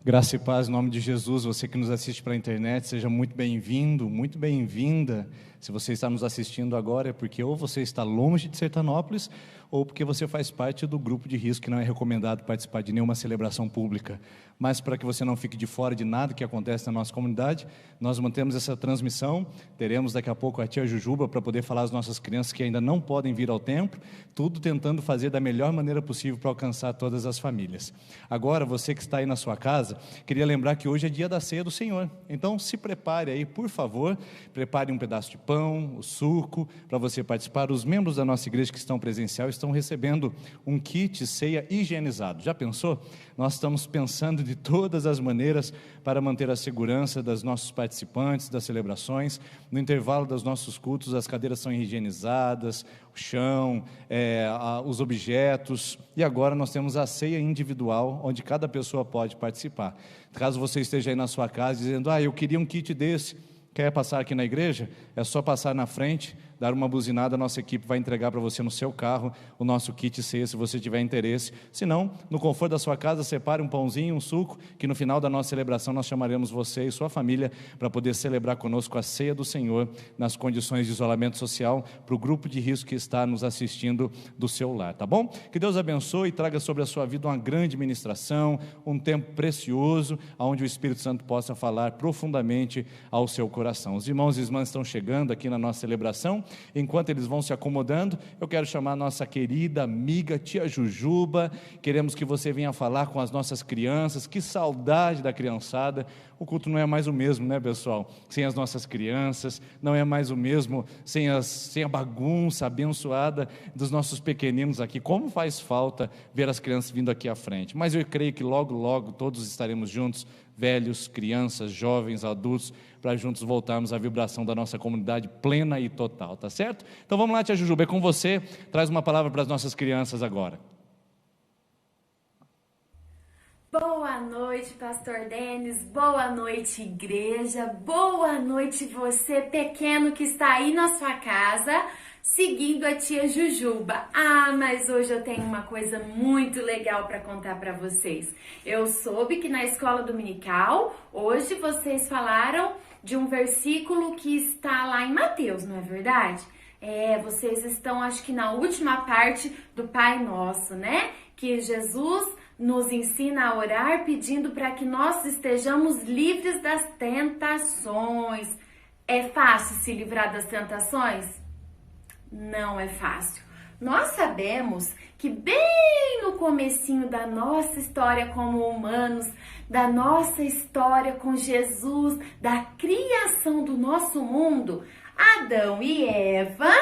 Graça e paz em nome de Jesus. Você que nos assiste pela internet, seja muito bem-vindo, muito bem-vinda. Se você está nos assistindo agora é porque ou você está longe de Sertanópolis ou porque você faz parte do grupo de risco que não é recomendado participar de nenhuma celebração pública. Mas para que você não fique de fora de nada que acontece na nossa comunidade, nós mantemos essa transmissão. Teremos daqui a pouco a tia Jujuba para poder falar às nossas crianças que ainda não podem vir ao templo, tudo tentando fazer da melhor maneira possível para alcançar todas as famílias. Agora, você que está aí na sua casa, queria lembrar que hoje é dia da ceia do Senhor. Então, se prepare aí, por favor, prepare um pedaço de pão, o suco, para você participar. Os membros da nossa igreja que estão presencial estão recebendo um kit ceia higienizado. Já pensou? Nós estamos pensando de todas as maneiras para manter a segurança dos nossos participantes, das celebrações. No intervalo dos nossos cultos, as cadeiras são higienizadas, o chão, os objetos. E agora nós temos a ceia individual, onde cada pessoa pode participar. Caso você esteja aí na sua casa dizendo, eu queria um kit desse, quer passar aqui na igreja? É só passar na frente, dar uma buzinada, a nossa equipe vai entregar para você no seu carro o nosso kit ceia, se você tiver interesse. Se não, no conforto da sua casa, separe um pãozinho, um suco, que no final da nossa celebração nós chamaremos você e sua família para poder celebrar conosco a ceia do Senhor nas condições de isolamento social para o grupo de risco que está nos assistindo do seu lar, tá bom? Que Deus abençoe e traga sobre a sua vida uma grande ministração, um tempo precioso, onde o Espírito Santo possa falar profundamente ao seu coração. Os irmãos e irmãs estão chegando aqui na nossa celebração. Enquanto eles vão se acomodando, eu quero chamar a nossa querida amiga tia Jujuba. Queremos que você venha falar com as nossas crianças. Que saudade da criançada. O culto não é mais o mesmo, né, pessoal? Sem as nossas crianças, não é mais o mesmo sem a bagunça abençoada dos nossos pequeninos aqui. Como faz falta ver as crianças vindo aqui à frente. Mas eu creio que logo, logo todos estaremos juntos, velhos, crianças, jovens, adultos, para juntos voltarmos à vibração da nossa comunidade plena e total, tá certo? Então vamos lá, tia Jujuba, é com você. Traz uma palavra para as nossas crianças agora. Boa noite, pastor Denis, boa noite, igreja, boa noite você, pequeno que está aí na sua casa, seguindo a tia Jujuba. Mas hoje eu tenho uma coisa muito legal para contar para vocês. Eu soube que na escola dominical, hoje vocês falaram de um versículo que está lá em Mateus, não é verdade? Vocês estão, acho que na última parte do Pai Nosso, né? Que Jesus nos ensina a orar pedindo para que nós estejamos livres das tentações. É fácil se livrar das tentações? Não é fácil. Nós sabemos que bem no comecinho da nossa história como humanos, da nossa história com Jesus, da criação do nosso mundo, Adão e Eva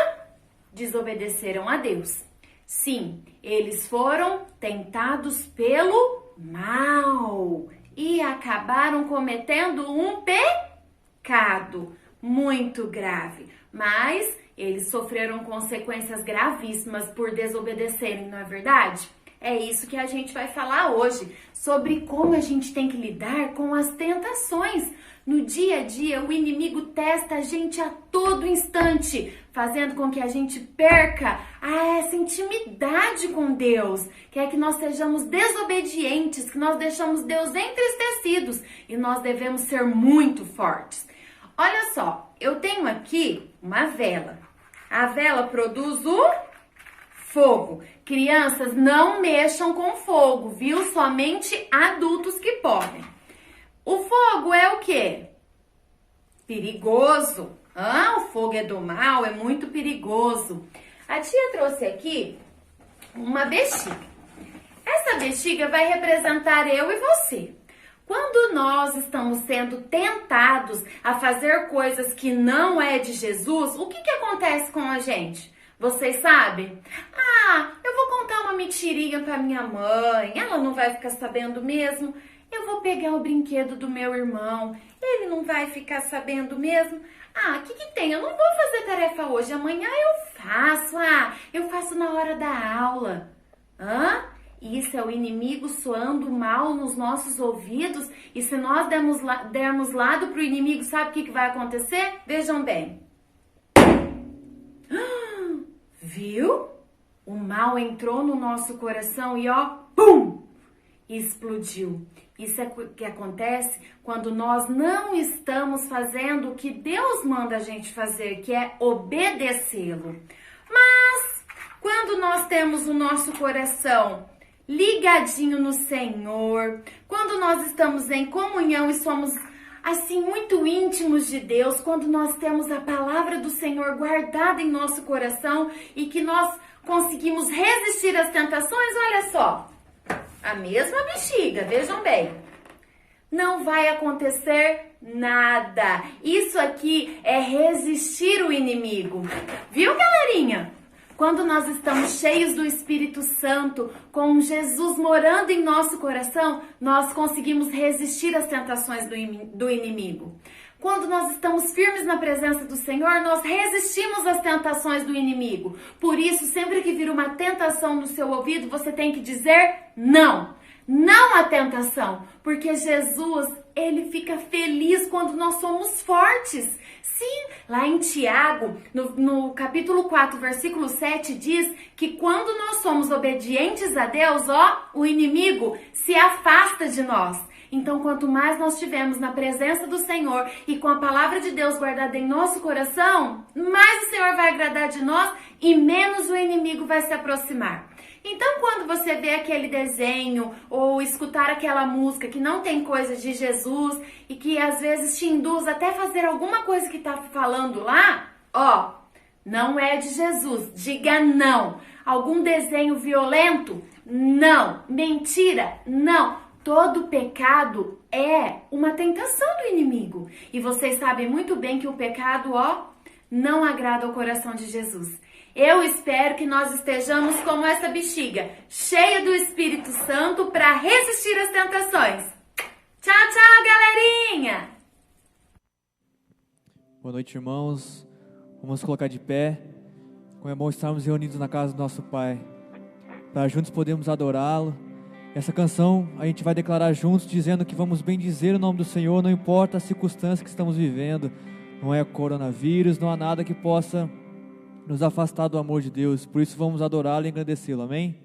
desobedeceram a Deus. Sim, eles foram tentados pelo mal e acabaram cometendo um pecado muito grave. Mas eles sofreram consequências gravíssimas por desobedecerem, não é verdade? É isso que a gente vai falar hoje, sobre como a gente tem que lidar com as tentações. No dia a dia, o inimigo testa a gente a todo instante, fazendo com que a gente perca essa intimidade com Deus, quer que nós sejamos desobedientes, que nós deixamos Deus entristecidos e nós devemos ser muito fortes. Olha só, eu tenho aqui uma vela. A vela produz o fogo. Crianças, não mexam com fogo, viu? Somente adultos que podem. O fogo é o quê? Perigoso. O fogo é do mal, é muito perigoso. A tia trouxe aqui uma bexiga. Essa bexiga vai representar eu e você. Quando nós estamos sendo tentados a fazer coisas que não é de Jesus, o que acontece com a gente? Vocês sabem? Eu vou contar uma mentirinha para minha mãe, ela não vai ficar sabendo mesmo. Eu vou pegar o brinquedo do meu irmão, ele não vai ficar sabendo mesmo. O que tem? Eu não vou fazer tarefa hoje, amanhã eu faço. Eu faço na hora da aula. Isso é o inimigo soando mal nos nossos ouvidos. E se nós dermos lado para o inimigo, sabe o que vai acontecer? Vejam bem. Viu? O mal entrou no nosso coração e pum! explodiu. Isso é o que acontece quando nós não estamos fazendo o que Deus manda a gente fazer, que é obedecê-lo. Mas quando nós temos o nosso coração ligadinho no Senhor, quando nós estamos em comunhão e somos assim muito íntimos de Deus, quando nós temos a palavra do Senhor guardada em nosso coração e que nós conseguimos resistir às tentações, olha só, a mesma bexiga, vejam bem, não vai acontecer nada. Isso aqui é resistir o inimigo. Viu, galerinha? Quando nós estamos cheios do Espírito Santo, com Jesus morando em nosso coração, nós conseguimos resistir às tentações do inimigo. Quando nós estamos firmes na presença do Senhor, nós resistimos às tentações do inimigo. Por isso, sempre que vir uma tentação no seu ouvido, você tem que dizer não. Não à tentação, porque Jesus, ele fica feliz quando nós somos fortes. Sim, lá em Tiago, no capítulo 4, versículo 7, diz que quando nós somos obedientes a Deus, o inimigo se afasta de nós. Então, quanto mais nós estivermos na presença do Senhor e com a palavra de Deus guardada em nosso coração, mais o Senhor vai agradar de nós e menos o inimigo vai se aproximar. Então, quando você vê aquele desenho ou escutar aquela música que não tem coisa de Jesus e que às vezes te induz até fazer alguma coisa que está falando lá, não é de Jesus, diga não. Algum desenho violento? Não. Mentira? Não. Todo pecado é uma tentação do inimigo. E vocês sabem muito bem que o pecado, não agrada ao coração de Jesus. Eu espero que nós estejamos como essa bexiga, cheia do Espírito Santo para resistir às tentações. Tchau, tchau, galerinha! Boa noite, irmãos. Vamos colocar de pé. Como é bom estarmos reunidos na casa do nosso Pai, para juntos podermos adorá-lo. Essa canção a gente vai declarar juntos, dizendo que vamos bendizer o nome do Senhor, não importa a circunstância que estamos vivendo. Não é coronavírus, não há nada que possa nos afastar do amor de Deus. Por isso vamos adorá-lo e engrandecê-lo, amém?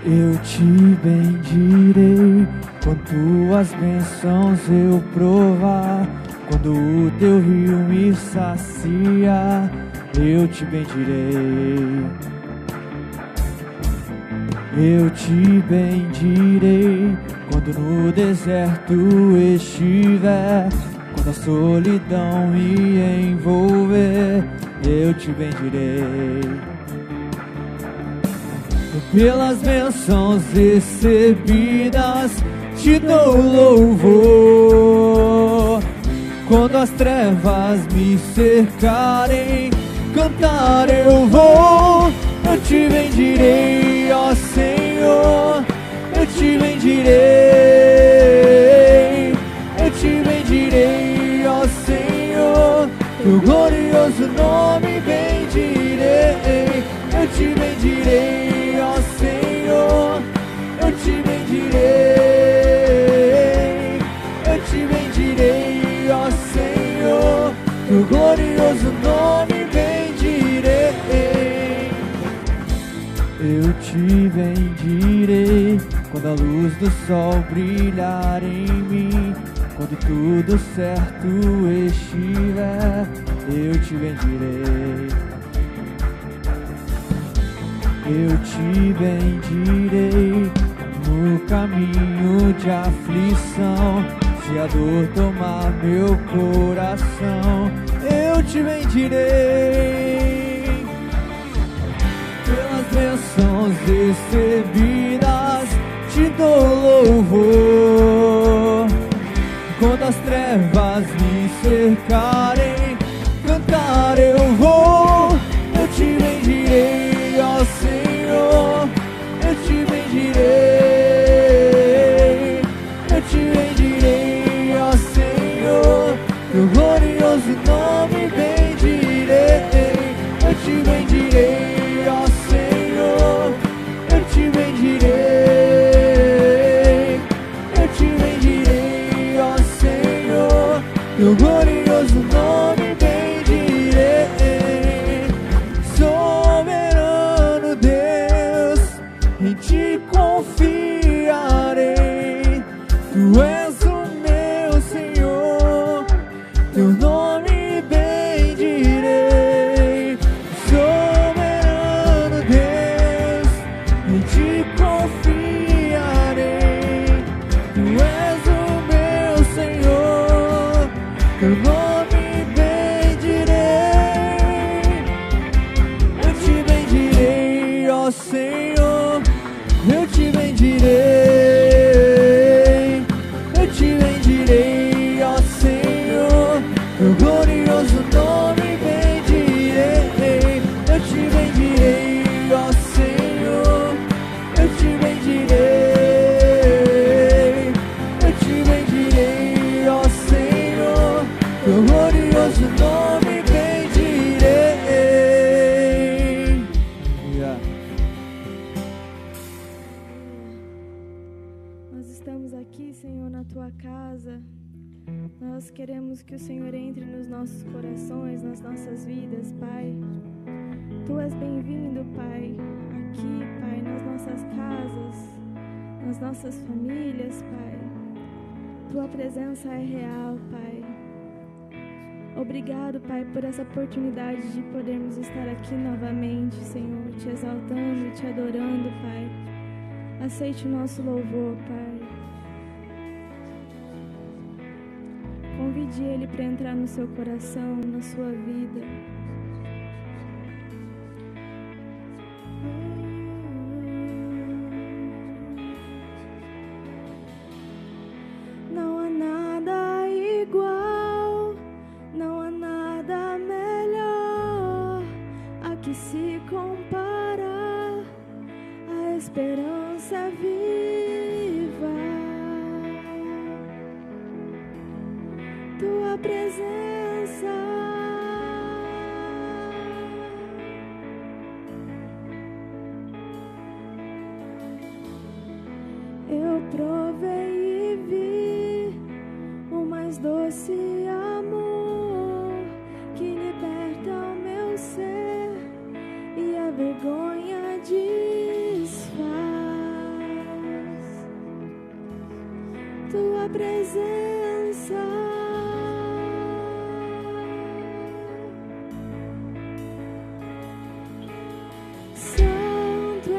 Eu te bendirei com tuas bênçãos eu provar. Quando o teu rio me sacia, eu te bendirei. Eu te bendirei quando no deserto estiver, quando a solidão me envolver, eu te bendirei. Pelas bênçãos recebidas, te dou louvor. Quando as trevas me cercarem, cantar eu vou. Eu te bendirei, ó Senhor. Eu te bendirei. Eu te bendirei, ó Senhor. Teu glorioso nome bendirei. Eu te bendirei, ó Senhor. Eu te bendirei. Eu te bendirei, ó Senhor. Teu glorioso nome bendirei. Eu te bendirei quando a luz do sol brilhar em mim, quando tudo certo estiver, eu te bendirei. Eu te bendirei no caminho de aflição, se a dor tomar meu coração, eu te bendirei. Pelas bênçãos recebidas, te dou louvor. Quando as trevas me cercarem, cantar eu vou. Eu te bendirei, ó Senhor. Eu te bendirei. Eu te bendirei, ó Senhor. Teu glorioso nome bendirei. Eu te bendirei, ó Senhor. eu te bendirei, ó Senhor, teu glorioso nome bendirei, eu te bendirei, ó Senhor, eu te bendirei, ó Senhor, teu glorioso nome bendirei. Nós estamos aqui, Senhor, na tua casa. Nós queremos que o Senhor entre nos nossos corações, nas nossas vidas, Pai. Tu és bem-vindo, Pai, aqui, Pai, nas nossas casas, nas nossas famílias, Pai. Tua presença é real, Pai. Obrigado, Pai, por essa oportunidade de podermos estar aqui novamente, Senhor, te exaltando e te adorando, Pai. Aceite o nosso louvor, Pai. Convide Ele para entrar no seu coração, na sua vida. Não há nada igual, não há nada melhor a que se comparar. A esperança é viva, tua presença. Eu provei e vi o mais doce amor que liberta o meu ser e a vergonha desfaz. Tua presença. Santo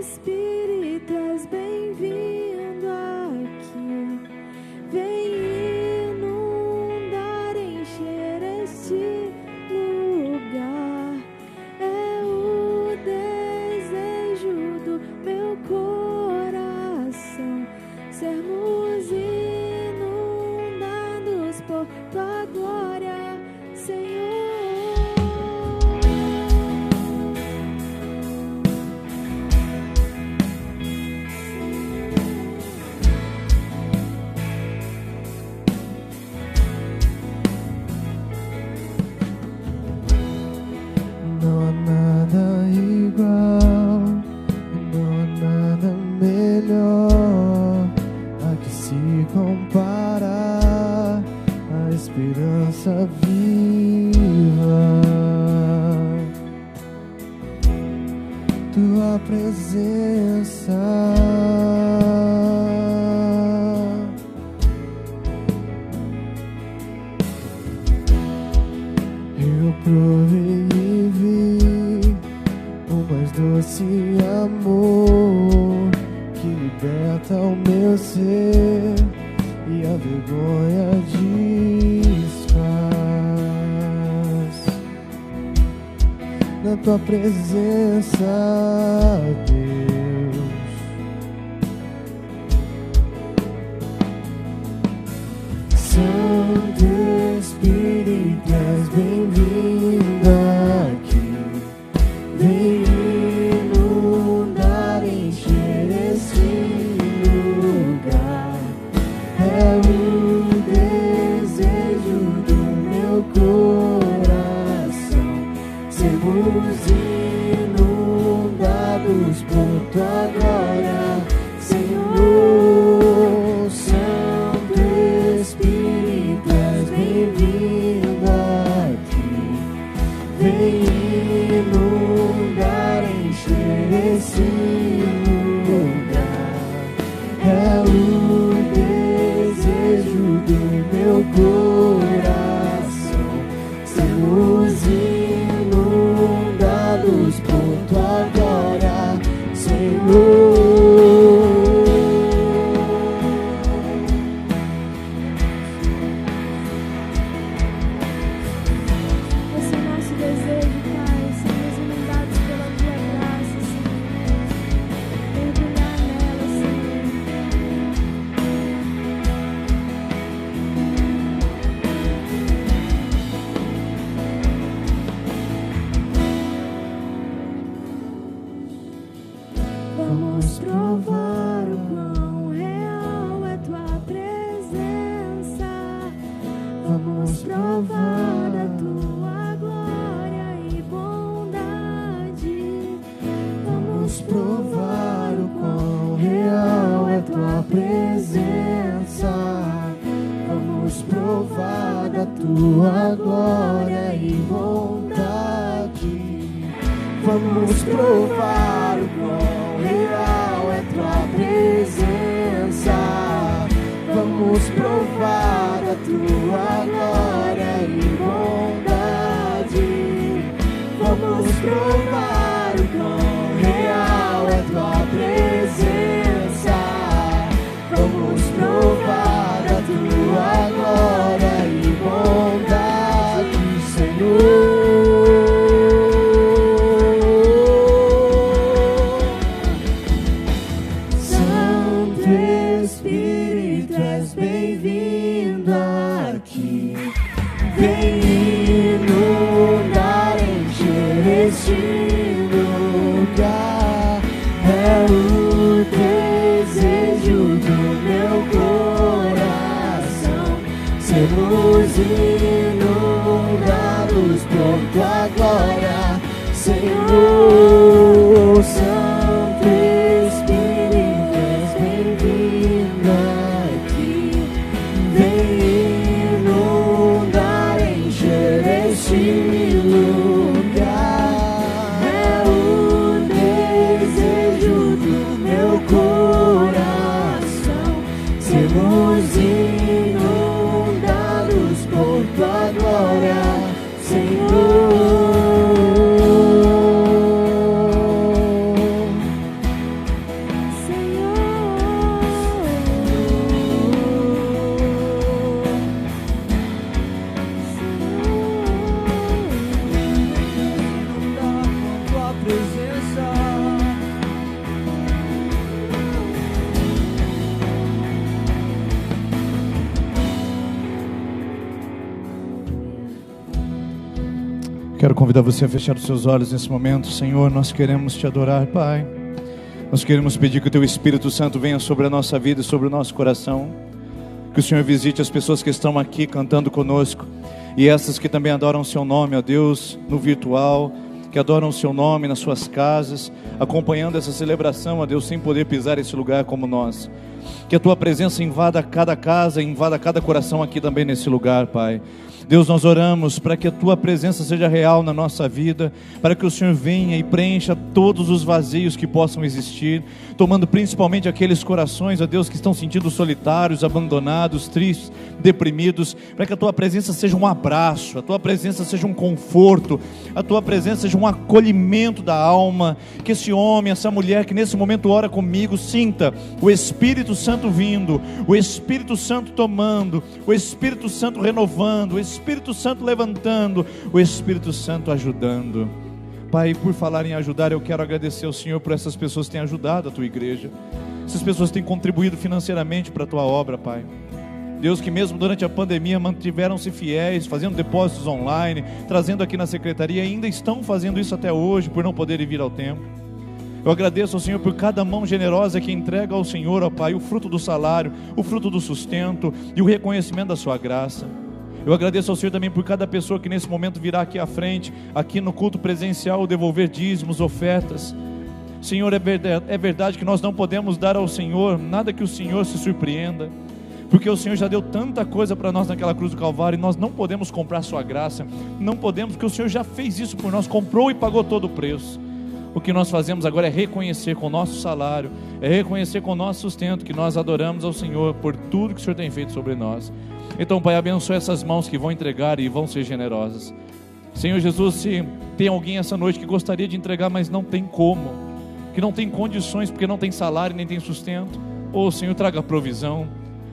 Espírito, és bem-vindo aqui. Vem inundar, encher este lugar. É o desejo do meu coração sermos inundados por tua glória, Senhor. Não há nada igual, não há nada melhor a que se comparar. A esperança viva, tua presença. Eu provei e vi o mais doce amor que liberta o meu ser e a vergonha desfaz. Na tua presença, Deus, Santo Espírito, és bem-vindo aqui. Vem inundar, encher esse lugar. É o desejo do meu coração sermos inundados por tua glória, Senhor. Santo Espírito, és bem-vindo aqui. Vem inundar, encher esse lugar. É o desejo do meu coração sermos inundados por tua glória, Senhor. Esse é o nosso desejo, Pai, sermos inundados pela tua graça, Senhor. Vamos provar o quão real é tua presença. Vamos provar da tua glória e bondade. Vamos provar o quão real é tua presença. Vamos provar da tua glória e bondade. Vamos provar o quão real é tua presença. Vamos provar da tua glória e bondade. Vamos provar o quão real é tua presença. Vamos provar da tua glória e bondade, Senhor. Sermos inundados por tua glória, Senhor. Santo Espírito, és bem-vindo aqui. Vem inundar, encher este lugar. É o desejo do meu coração. Sermos por tua glória, Quero convidar você a fechar os seus olhos nesse momento. Senhor, nós queremos te adorar, Pai. Nós queremos pedir que o teu Espírito Santo venha sobre a nossa vida e sobre o nosso coração. Que o Senhor visite as pessoas que estão aqui cantando conosco e essas que também adoram o seu nome, ó Deus, no virtual, que adoram o seu nome nas suas casas, acompanhando essa celebração, ó Deus, sem poder pisar esse lugar como nós. Que a tua presença invada cada casa, invada cada coração aqui também nesse lugar, Pai. Deus, nós oramos para que a tua presença seja real na nossa vida, para que o Senhor venha e preencha todos os vazios que possam existir, tomando principalmente aqueles corações, ó Deus, que estão sentindo solitários, abandonados, tristes, deprimidos, para que a tua presença seja um abraço, a tua presença seja um conforto, a tua presença seja um acolhimento da alma, que esse homem, essa mulher que nesse momento ora comigo, sinta o Espírito Santo vindo, o Espírito Santo tomando, o Espírito Santo renovando, o Espírito Santo levantando, o Espírito Santo ajudando. Pai, por falar em ajudar, eu quero agradecer ao Senhor por essas pessoas que têm ajudado a tua igreja. Essas pessoas têm contribuído financeiramente para a tua obra, Pai. Deus, que mesmo durante a pandemia mantiveram-se fiéis, fazendo depósitos online, trazendo aqui na secretaria, ainda estão fazendo isso até hoje, por não poderem vir ao templo. Eu agradeço ao Senhor por cada mão generosa que entrega ao Senhor, ó Pai, o fruto do salário, o fruto do sustento e o reconhecimento da sua graça. Eu agradeço ao Senhor também por cada pessoa que nesse momento virá aqui à frente, aqui no culto presencial, devolver dízimos, ofertas. Senhor, é verdade que nós não podemos dar ao Senhor nada que o Senhor se surpreenda, porque o Senhor já deu tanta coisa para nós naquela cruz do Calvário, e nós não podemos comprar sua graça, não podemos, porque o Senhor já fez isso por nós, comprou e pagou todo o preço. O que nós fazemos agora é reconhecer com o nosso salário, é reconhecer com o nosso sustento, que nós adoramos ao Senhor por tudo que o Senhor tem feito sobre nós. Então, Pai, abençoe essas mãos que vão entregar e vão ser generosas. Senhor Jesus, se tem alguém essa noite que gostaria de entregar, mas não tem como, que não tem condições, porque não tem salário nem tem sustento, Senhor, traga provisão,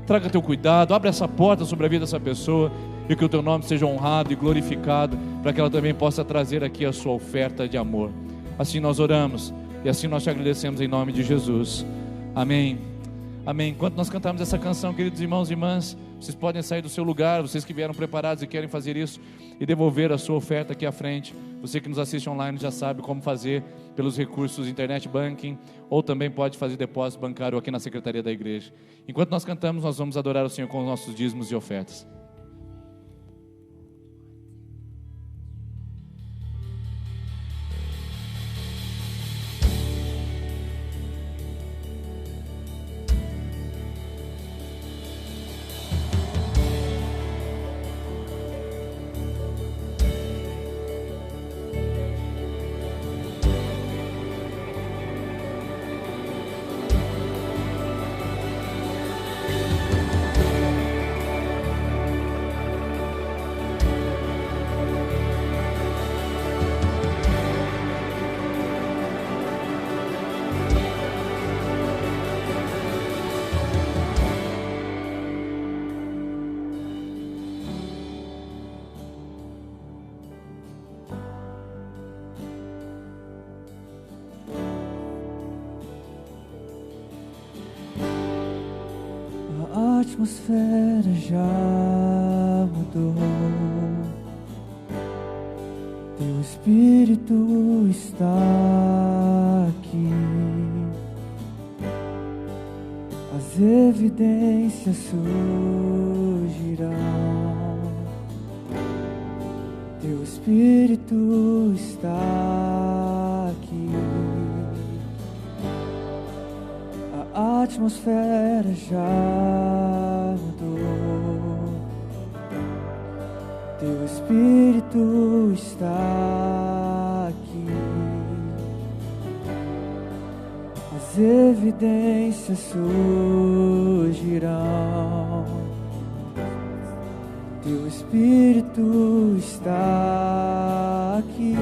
traga teu cuidado, abre essa porta sobre a vida dessa pessoa, e que o teu nome seja honrado e glorificado, para que ela também possa trazer aqui a sua oferta de amor. Assim nós oramos, e assim nós te agradecemos em nome de Jesus. Amém. Amém. Enquanto nós cantamos essa canção, queridos irmãos e irmãs, vocês podem sair do seu lugar, vocês que vieram preparados e querem fazer isso, e devolver a sua oferta aqui à frente. Você que nos assiste online já sabe como fazer, pelos recursos internet banking, ou também pode fazer depósito bancário aqui na secretaria da igreja. Enquanto nós cantamos, nós vamos adorar o Senhor com os nossos dízimos e ofertas. A atmosfera já mudou, Teu Espírito está aqui, as evidências surgirão. Teu Espírito está aqui, a atmosfera já mudou. Teu Espírito está aqui, as evidências surgirão. Teu Espírito está aqui,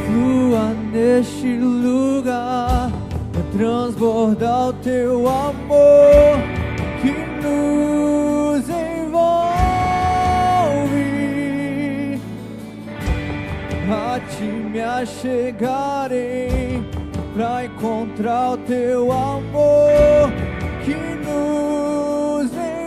flua neste lugar, pra transbordar o Teu amor que nos envolve. A Ti me achegarei pra encontrar o Teu amor que nos envolve.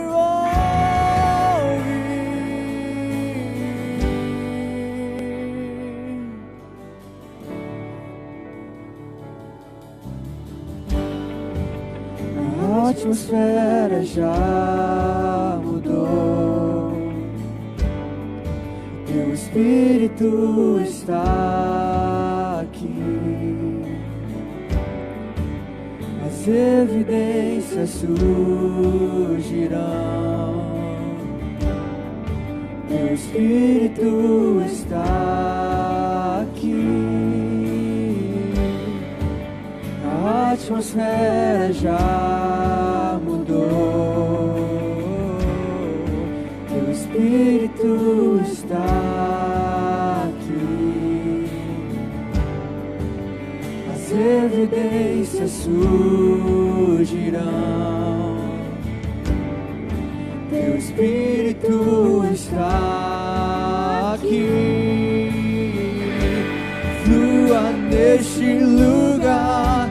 A atmosfera já mudou, Teu Espírito está aqui, as evidências surgirão. Teu Espírito está aqui, a atmosfera já mudou. Teu Espírito está aqui, as evidências surgirão. Teu Espírito está aqui, flua neste lugar,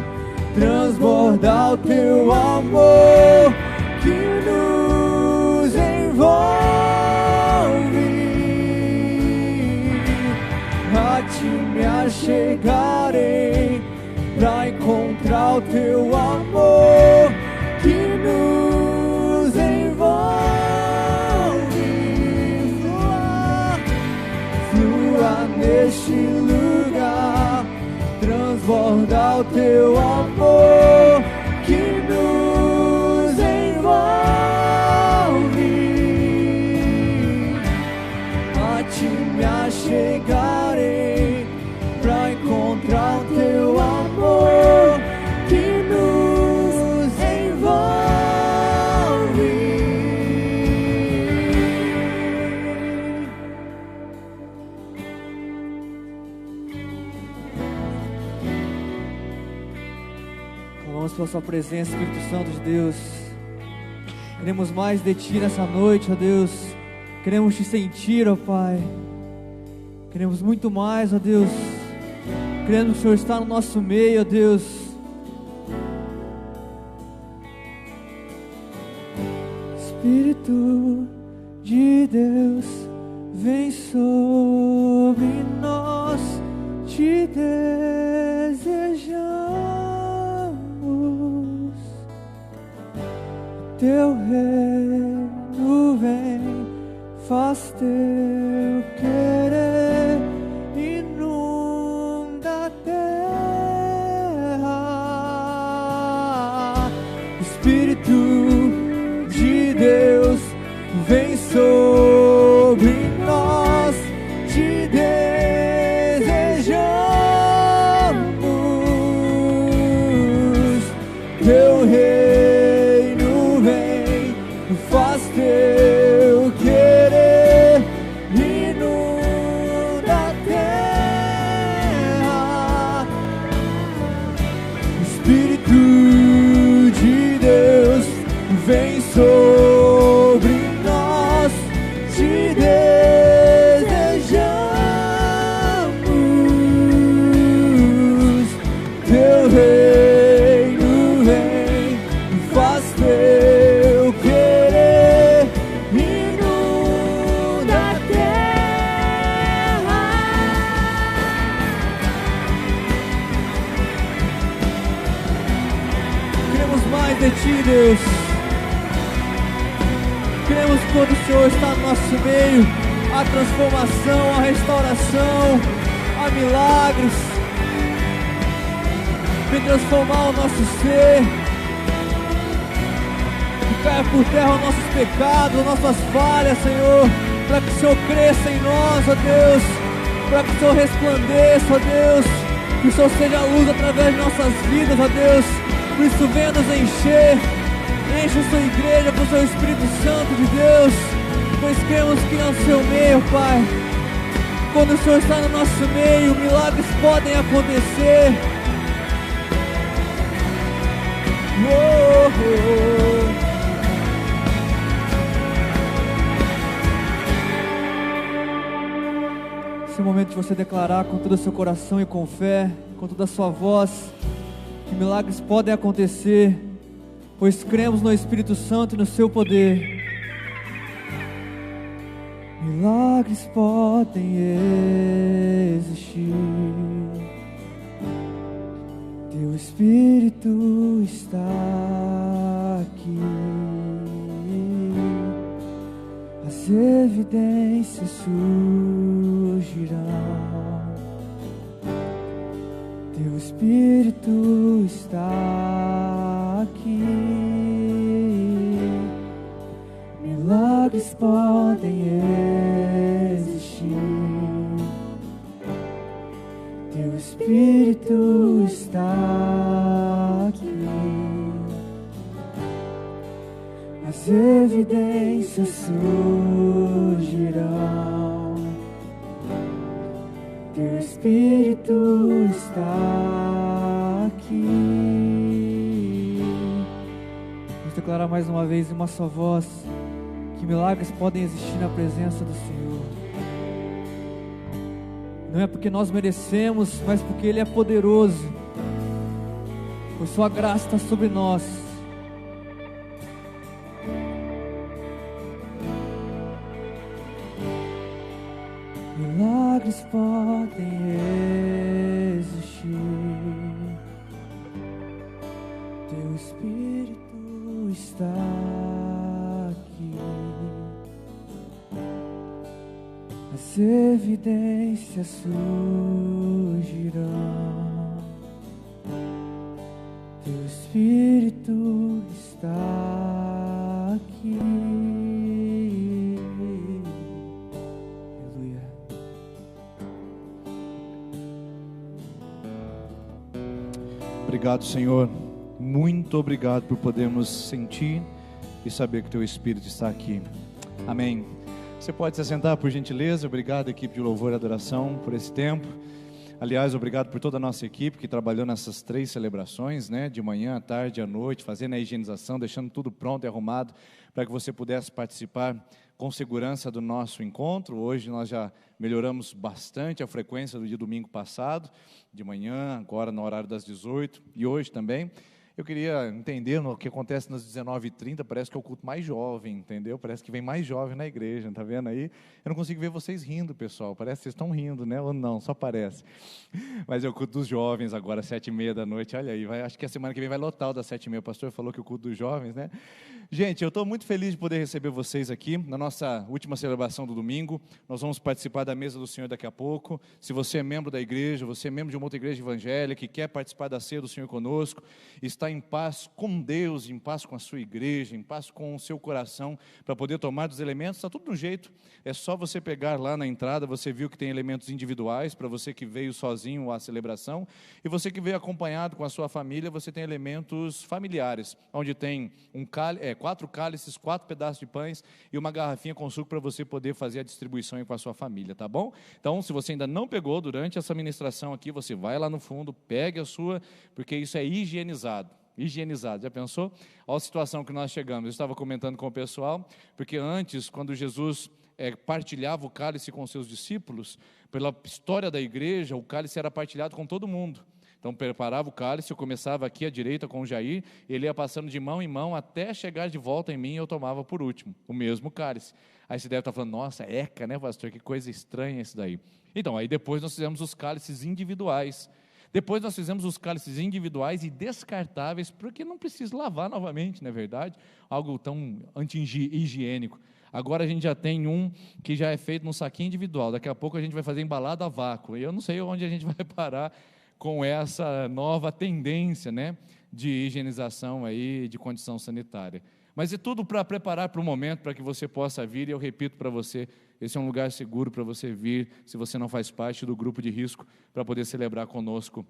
transbordar o Teu amor que nos envolve. A Ti me achegarei pra encontrar o Teu amor que nos envolve. Flua neste lugar, transbordar o Teu amor que nos envolve. A Ti me achegarei pra encontrar o Teu amor que nos envolve. Clamamos pela Sua presença, Espírito Santo de Deus. Queremos mais de Ti nessa noite, ó Deus. Queremos Te sentir, ó Pai. Queremos muito mais, ó Deus. Queremos que o Senhor está no nosso meio, ó Deus. Espírito de Deus, vem sobre nós, te desejamos. Teu reino vem, faz teu querer, inunda a terra. Espírito de Deus, vem sobre nós, te desejamos. Teu reino vem, faz teu querer, inunda a terra. Espírito de Deus, vem sobre nós, te desejamos. Teu reino vem, faz teu querer, inunda a terra. Queremos mais de ti, Deus. Queremos que quando o Senhor está no nosso meio, a transformação, a restauração, a milagres. Vem transformar o nosso ser, que caia por terra os nossos pecados, as nossas falhas, Senhor, para que o Senhor cresça em nós, ó Deus, para que o Senhor resplandeça, ó Deus, que o Senhor seja a luz através de nossas vidas, ó Deus. Por isso venha nos encher. Enche a sua igreja com o seu Espírito Santo de Deus, pois cremos que no seu meio, Pai, quando o Senhor está no nosso meio, milagres podem acontecer. Oh, oh, oh. Esse é o momento de você declarar com todo o seu coração e com fé, com toda a sua voz, que milagres podem acontecer, pois cremos no Espírito Santo e no seu poder. Milagres podem existir. Teu Espírito está aqui. As evidências surgirão. Teu Espírito está aqui. Milagres podem existir. Teu Espírito está aqui. As evidências surgirão. Teu Espírito está aqui. Vamos declarar mais uma vez em uma só voz que milagres podem existir na presença do Senhor. Não é porque nós merecemos, mas porque Ele é poderoso, pois Sua graça está sobre nós. Milagres podem existir. Teu Espírito está aqui. As evidências surgirão. Teu Espírito está aqui. Aleluia. Obrigado, Senhor. Muito obrigado por podermos sentir e saber que Teu Espírito está aqui. Amém. Você pode se assentar, por gentileza. Obrigado, equipe de louvor e adoração, por esse tempo. Aliás, obrigado por toda a nossa equipe que trabalhou nessas 3 celebrações, né? De manhã, à tarde, à noite, fazendo a higienização, deixando tudo pronto e arrumado para que você pudesse participar com segurança do nosso encontro. Hoje nós já melhoramos bastante a frequência do dia domingo passado, de manhã, agora no horário das 18, e hoje também. Eu queria entender o que acontece nas 19h30, parece que é o culto mais jovem, entendeu? Parece que vem mais jovem na igreja, tá vendo aí? Eu não consigo ver vocês rindo, pessoal, parece que vocês estão rindo, né? Ou não, só parece. Mas é o culto dos jovens agora, 7h30, olha aí, acho que a semana que vem vai lotar o das 7h30, o pastor falou que o culto dos jovens, né? Gente, eu estou muito feliz de poder receber vocês aqui, na nossa última celebração do domingo. Nós vamos participar da mesa do Senhor daqui a pouco. Se você é membro da igreja, você é membro de uma outra igreja evangélica e quer participar da ceia do Senhor conosco, está em paz com Deus, em paz com a sua igreja, em paz com o seu coração, para poder tomar dos elementos, está tudo no jeito. É só você pegar lá na entrada, você viu que tem elementos individuais, para você que veio sozinho à celebração, e você que veio acompanhado com a sua família, você tem elementos familiares, onde tem 4 cálices, 4 pedaços de pães e uma garrafinha com suco para você poder fazer a distribuição aí com a sua família, tá bom? Então, se você ainda não pegou durante essa ministração aqui, você vai lá no fundo, pegue a sua, porque isso é higienizado, já pensou? Olha a situação que nós chegamos. Eu estava comentando com o pessoal, porque antes, quando Jesus partilhava o cálice com seus discípulos, pela história da igreja, o cálice era partilhado com todo mundo. Então, preparava o cálice, eu começava aqui à direita com o Jair, ele ia passando de mão em mão até chegar de volta em mim e eu tomava por último, o mesmo cálice. Aí você deve estar falando, nossa, eca, né, pastor, que coisa estranha isso daí. Então, aí depois nós fizemos os cálices individuais. Depois nós fizemos os cálices individuais e descartáveis, porque não precisa lavar novamente, não é verdade? Algo tão anti-higiênico. Agora a gente já tem um que já é feito num saquinho individual, daqui a pouco a gente vai fazer embalado a vácuo, e eu não sei onde a gente vai parar com essa nova tendência, né, de higienização aí, de condição sanitária. Mas é tudo para preparar para o momento, para que você possa vir, e eu repito para você, esse é um lugar seguro para você vir, se você não faz parte do grupo de risco, para poder celebrar conosco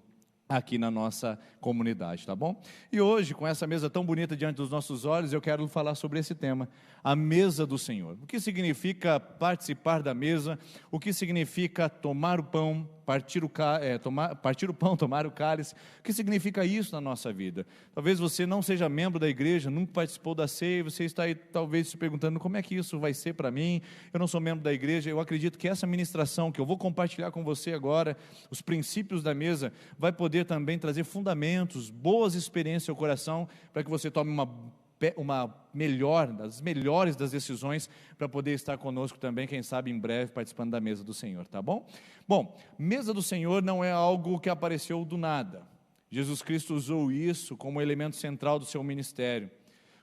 aqui na nossa comunidade, tá bom? E hoje, com essa mesa tão bonita diante dos nossos olhos, eu quero falar sobre esse tema, a mesa do Senhor. O que significa participar da mesa? O que significa tomar o pão, partir o pão, tomar o cálice? O que significa isso na nossa vida? Talvez você não seja membro da igreja, nunca participou da ceia, você está aí talvez se perguntando, como é que isso vai ser para mim? Eu não sou membro da igreja. Eu acredito que essa ministração que eu vou compartilhar com você agora, os princípios da mesa, vai poder também trazer fundamentos, boas experiências ao coração, para que você tome das melhores das decisões, para poder estar conosco também, quem sabe em breve, participando da mesa do Senhor, tá bom? Bom, mesa do Senhor não é algo que apareceu do nada. Jesus Cristo usou isso como elemento central do seu ministério.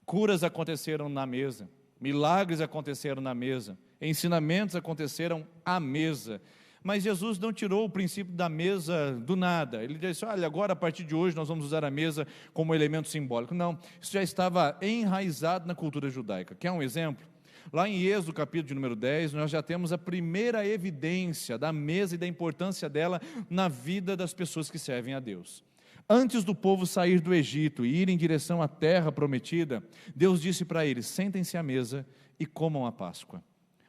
Curas aconteceram na mesa, milagres aconteceram na mesa, ensinamentos aconteceram à mesa. Mas Jesus não tirou o princípio da mesa do nada. Ele disse, olha, agora a partir de hoje nós vamos usar a mesa como elemento simbólico. Não, isso já estava enraizado na cultura judaica. Quer um exemplo? Lá em Êxodo, capítulo de número 10, nós já temos a primeira evidência da mesa e da importância dela na vida das pessoas que servem a Deus. Antes do povo sair do Egito e ir em direção à terra prometida, Deus disse para eles, sentem-se à mesa e comam a Páscoa.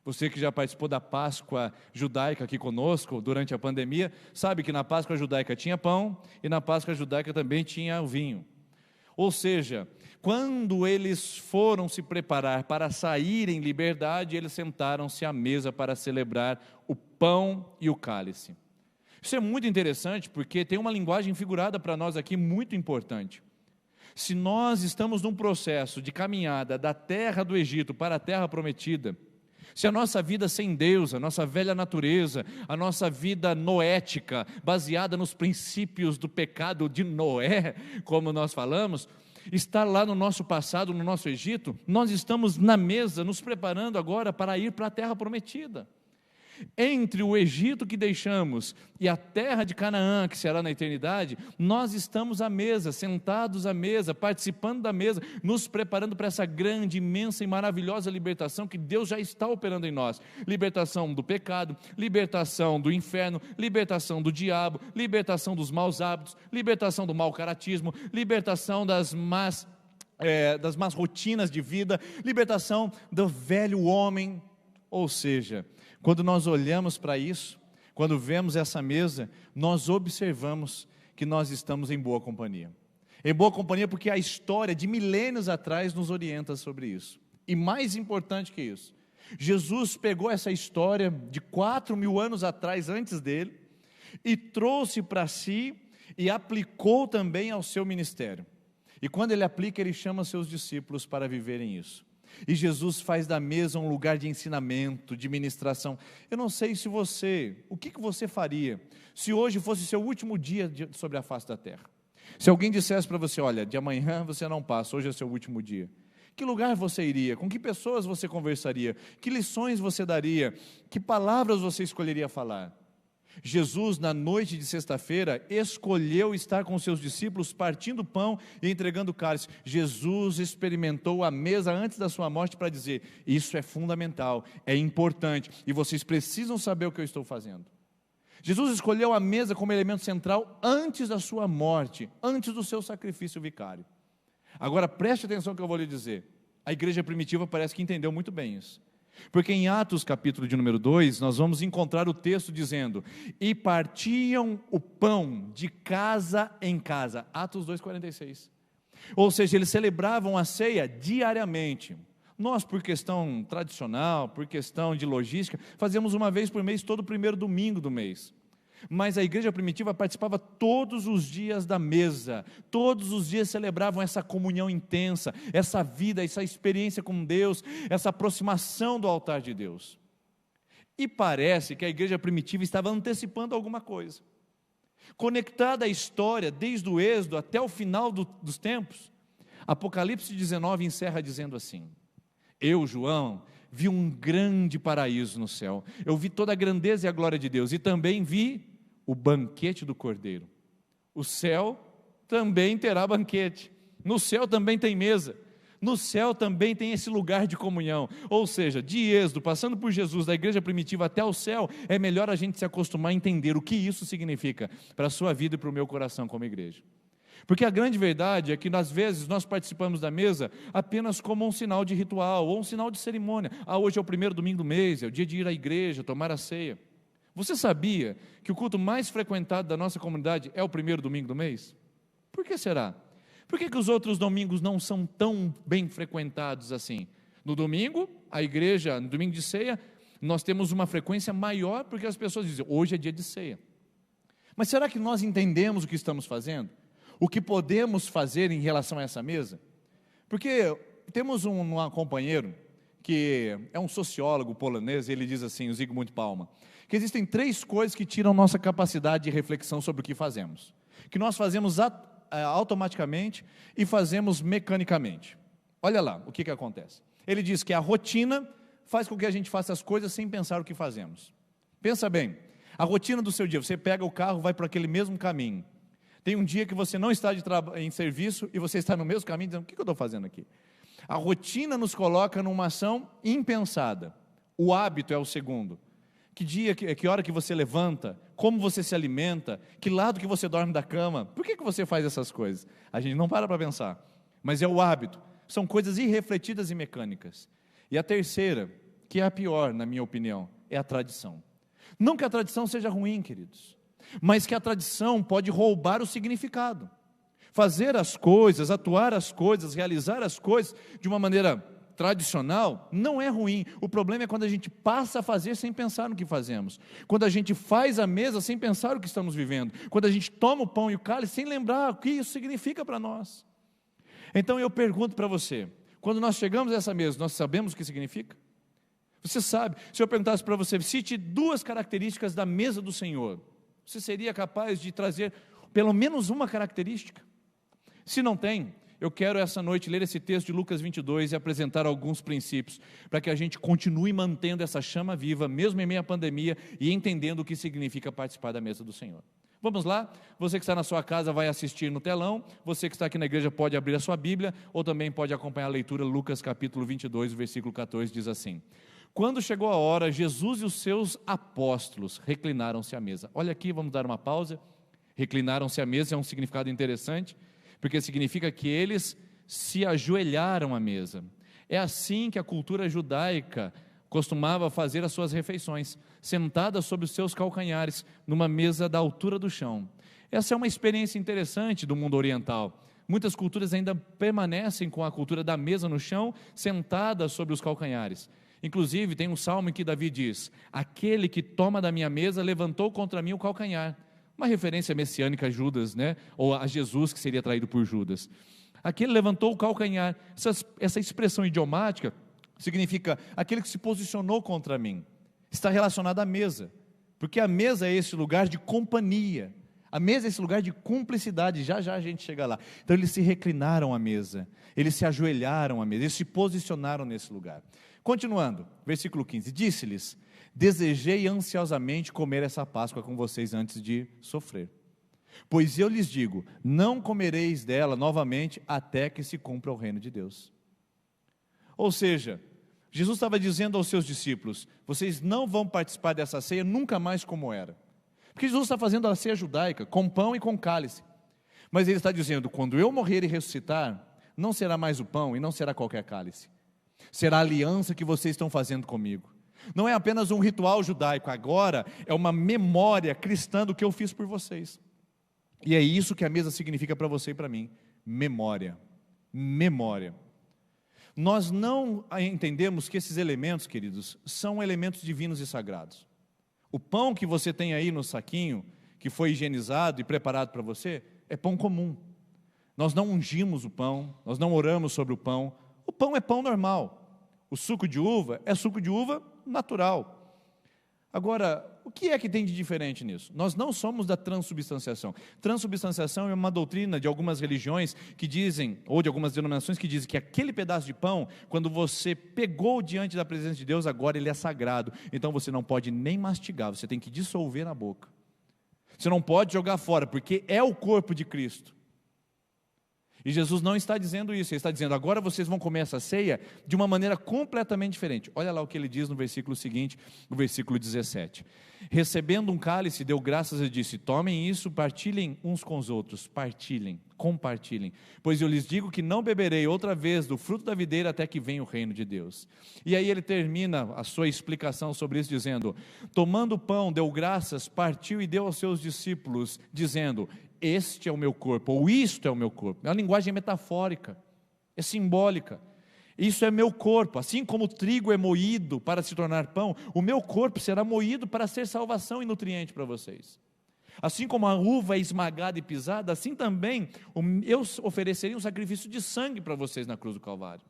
Você que já participou da Páscoa judaica aqui conosco durante a pandemia, sabe que na Páscoa judaica tinha pão e na Páscoa judaica também tinha o vinho. Ou seja, quando eles foram se preparar para sair em liberdade, eles sentaram-se à mesa para celebrar o pão e o cálice. Isso é muito interessante porque tem uma linguagem figurada para nós aqui muito importante. Se nós estamos num processo de caminhada da terra do Egito para a terra prometida, se a nossa vida sem Deus, a nossa velha natureza, a nossa vida noética, baseada nos princípios do pecado de Noé, como nós falamos, está lá no nosso passado, no nosso Egito, nós estamos na mesa, nos preparando agora para ir para a terra prometida. Entre o Egito que deixamos e a terra de Canaã, que será na eternidade, nós estamos à mesa, sentados à mesa, participando da mesa, nos preparando para essa grande, imensa e maravilhosa libertação que Deus já está operando em nós. Libertação do pecado, libertação do inferno, libertação do diabo, libertação dos maus hábitos, libertação do mau caratismo, libertação das más rotinas de vida, libertação do velho homem. Ou seja, quando nós olhamos para isso, quando vemos essa mesa, nós observamos que nós estamos em boa companhia. Em boa companhia porque a história de milênios atrás nos orienta sobre isso. E mais importante que isso, Jesus pegou essa história de 4.000 anos atrás, antes dele, e trouxe para si e aplicou também ao seu ministério. E quando ele aplica, ele chama seus discípulos para viverem isso. E Jesus faz da mesa um lugar de ensinamento, de ministração. Eu não sei se o que você faria se hoje fosse seu último dia sobre a face da terra? Se alguém dissesse para você, olha, de amanhã você não passa, hoje é seu último dia. Que lugar você iria? Com que pessoas você conversaria? Que lições você daria? Que palavras você escolheria falar? Jesus, na noite de sexta-feira, escolheu estar com seus discípulos, partindo o pão e entregando o cálice. Jesus experimentou a mesa antes da sua morte para dizer, isso é fundamental, é importante, e vocês precisam saber o que eu estou fazendo. Jesus escolheu a mesa como elemento central antes da sua morte, antes do seu sacrifício vicário. Agora preste atenção no que eu vou lhe dizer. A igreja primitiva parece que entendeu muito bem isso. Porque em Atos capítulo de número 2, nós vamos encontrar o texto dizendo, e partiam o pão de casa em casa. Atos 2,46. Ou seja, eles celebravam a ceia diariamente. Nós, por questão tradicional, por questão de logística, fazemos uma vez por mês, todo o primeiro domingo do mês. Mas a igreja primitiva participava todos os dias da mesa, todos os dias celebravam essa comunhão intensa, essa vida, essa experiência com Deus, essa aproximação do altar de Deus. E parece que a igreja primitiva estava antecipando alguma coisa. Conectada à história, desde o Êxodo até o final dos tempos, Apocalipse 19 encerra dizendo assim, eu, João, vi um grande paraíso no céu, eu vi toda a grandeza e a glória de Deus, e também vi o banquete do Cordeiro. O céu também terá banquete, no céu também tem mesa, no céu também tem esse lugar de comunhão, ou seja, de Êxodo, passando por Jesus, da igreja primitiva até o céu, é melhor a gente se acostumar a entender o que isso significa para a sua vida e para o meu coração como igreja. Porque a grande verdade é que às vezes nós participamos da mesa apenas como um sinal de ritual, ou um sinal de cerimônia. Hoje é o primeiro domingo do mês, é o dia de ir à igreja, tomar a ceia. Você sabia que o culto mais frequentado da nossa comunidade é o primeiro domingo do mês? Por que será? Por que os outros domingos não são tão bem frequentados assim? No domingo, a igreja, no domingo de ceia, nós temos uma frequência maior porque as pessoas dizem, hoje é dia de ceia. Mas será que nós entendemos o que estamos fazendo? O que podemos fazer em relação a essa mesa? Porque temos um companheiro que é um sociólogo polonês, ele diz assim, o Zygmunt Bauman, que existem 3 coisas que tiram nossa capacidade de reflexão sobre o que fazemos, que nós fazemos automaticamente e fazemos mecanicamente. Olha lá o que acontece. Ele diz que a rotina faz com que a gente faça as coisas sem pensar o que fazemos. Pensa bem, a rotina do seu dia, você pega o carro, vai para aquele mesmo caminho. Tem um dia que você não está em serviço e você está no mesmo caminho, dizendo, o que eu estou fazendo aqui? A rotina nos coloca numa ação impensada. O hábito é o segundo. Que hora que você levanta, como você se alimenta, que lado que você dorme da cama, por que você faz essas coisas? A gente não para pensar, mas é o hábito. São coisas irrefletidas e mecânicas. E a terceira, que é a pior, na minha opinião, é a tradição. Não que a tradição seja ruim, queridos, mas que a tradição pode roubar o significado. Fazer as coisas, atuar as coisas, realizar as coisas de uma maneira tradicional não é ruim. O problema é quando a gente passa a fazer sem pensar no que fazemos. Quando a gente faz a mesa sem pensar o que estamos vivendo. Quando a gente toma o pão e o cálice sem lembrar o que isso significa para nós. Então eu pergunto para você, quando nós chegamos a essa mesa, nós sabemos o que significa? Você sabe, se eu perguntasse para você, cite 2 características da mesa do Senhor, você seria capaz de trazer pelo menos uma característica? Se não tem, eu quero essa noite ler esse texto de Lucas 22 e apresentar alguns princípios, para que a gente continue mantendo essa chama viva, mesmo em meio à pandemia, e entendendo o que significa participar da mesa do Senhor. Vamos lá? Você que está na sua casa vai assistir no telão, você que está aqui na igreja pode abrir a sua Bíblia, ou também pode acompanhar a leitura. Lucas capítulo 22, versículo 14, diz assim: quando chegou a hora, Jesus e os seus apóstolos reclinaram-se à mesa. Olha aqui, vamos dar uma pausa. Reclinaram-se à mesa é um significado interessante, porque significa que eles se ajoelharam à mesa. É assim que a cultura judaica costumava fazer as suas refeições, sentadas sobre os seus calcanhares, numa mesa da altura do chão. Essa é uma experiência interessante do mundo oriental. Muitas culturas ainda permanecem com a cultura da mesa no chão, sentada sobre os calcanhares. Inclusive, tem um salmo em que Davi diz: aquele que toma da minha mesa levantou contra mim o calcanhar. Uma referência messiânica a Judas, né? Ou a Jesus, que seria traído por Judas. Aquele levantou o calcanhar. Essa expressão idiomática significa aquele que se posicionou contra mim. Está relacionado à mesa, porque a mesa é esse lugar de companhia. A mesa é esse lugar de cumplicidade, já já a gente chega lá. Então eles se reclinaram à mesa, eles se ajoelharam à mesa, eles se posicionaram nesse lugar. Continuando, versículo 15, disse-lhes: desejei ansiosamente comer essa Páscoa com vocês antes de sofrer. Pois eu lhes digo, não comereis dela novamente até que se cumpra o reino de Deus. Ou seja, Jesus estava dizendo aos seus discípulos, vocês não vão participar dessa ceia nunca mais como era. Porque Jesus está fazendo a ceia judaica, com pão e com cálice. Mas ele está dizendo, quando eu morrer e ressuscitar, não será mais o pão e não será qualquer cálice. Será a aliança que vocês estão fazendo comigo. Não é apenas um ritual judaico, agora é uma memória cristã do que eu fiz por vocês. E é isso que a mesa significa para você e para mim, memória. Memória. Nós não entendemos que esses elementos, queridos, são elementos divinos e sagrados. O pão que você tem aí no saquinho, que foi higienizado e preparado para você, é pão comum. Nós não ungimos o pão, nós não oramos sobre o pão é pão normal. O suco de uva é suco de uva natural. Agora, o que é que tem de diferente nisso? Nós não somos da transubstanciação. Transubstanciação é uma doutrina de algumas religiões que dizem, ou de algumas denominações que dizem que aquele pedaço de pão, quando você pegou diante da presença de Deus, agora ele é sagrado. Então você não pode nem mastigar, você tem que dissolver na boca. Você não pode jogar fora, porque é o corpo de Cristo. E Jesus não está dizendo isso, ele está dizendo, agora vocês vão comer essa ceia de uma maneira completamente diferente. Olha lá o que ele diz no versículo seguinte, no versículo 17. Recebendo um cálice, deu graças e disse, tomem isso, partilhem uns com os outros, partilhem, compartilhem, pois eu lhes digo que não beberei outra vez do fruto da videira até que venha o reino de Deus. E aí ele termina a sua explicação sobre isso dizendo, tomando o pão, deu graças, partiu e deu aos seus discípulos, dizendo, este é o meu corpo, ou isto é o meu corpo. É uma linguagem metafórica, é simbólica. Isso é meu corpo, assim como o trigo é moído para se tornar pão, o meu corpo será moído para ser salvação e nutriente para vocês. Assim como a uva é esmagada e pisada, assim também eu ofereceria um sacrifício de sangue para vocês na cruz do Calvário.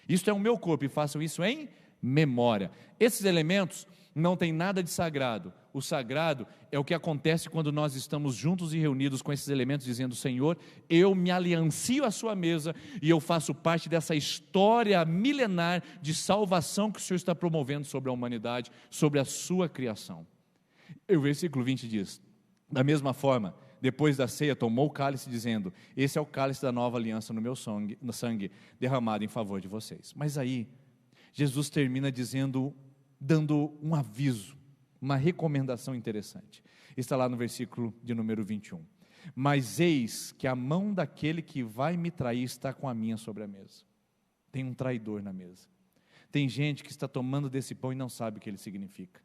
Isto é o meu corpo e façam isso em memória. Esses elementos não tem nada de sagrado. O sagrado é o que acontece quando nós estamos juntos e reunidos com esses elementos, dizendo, Senhor, eu me aliancio à sua mesa e eu faço parte dessa história milenar de salvação que o Senhor está promovendo sobre a humanidade, sobre a sua criação. E o versículo 20 diz, da mesma forma, depois da ceia, tomou o cálice, dizendo, esse é o cálice da nova aliança no meu sangue derramado em favor de vocês. Mas aí, Jesus termina dando um aviso, uma recomendação interessante. Está lá no versículo de número 21. Mas eis que a mão daquele que vai me trair está com a minha sobre a mesa. Tem um traidor na mesa. Tem gente que está tomando desse pão e não sabe o que ele significa.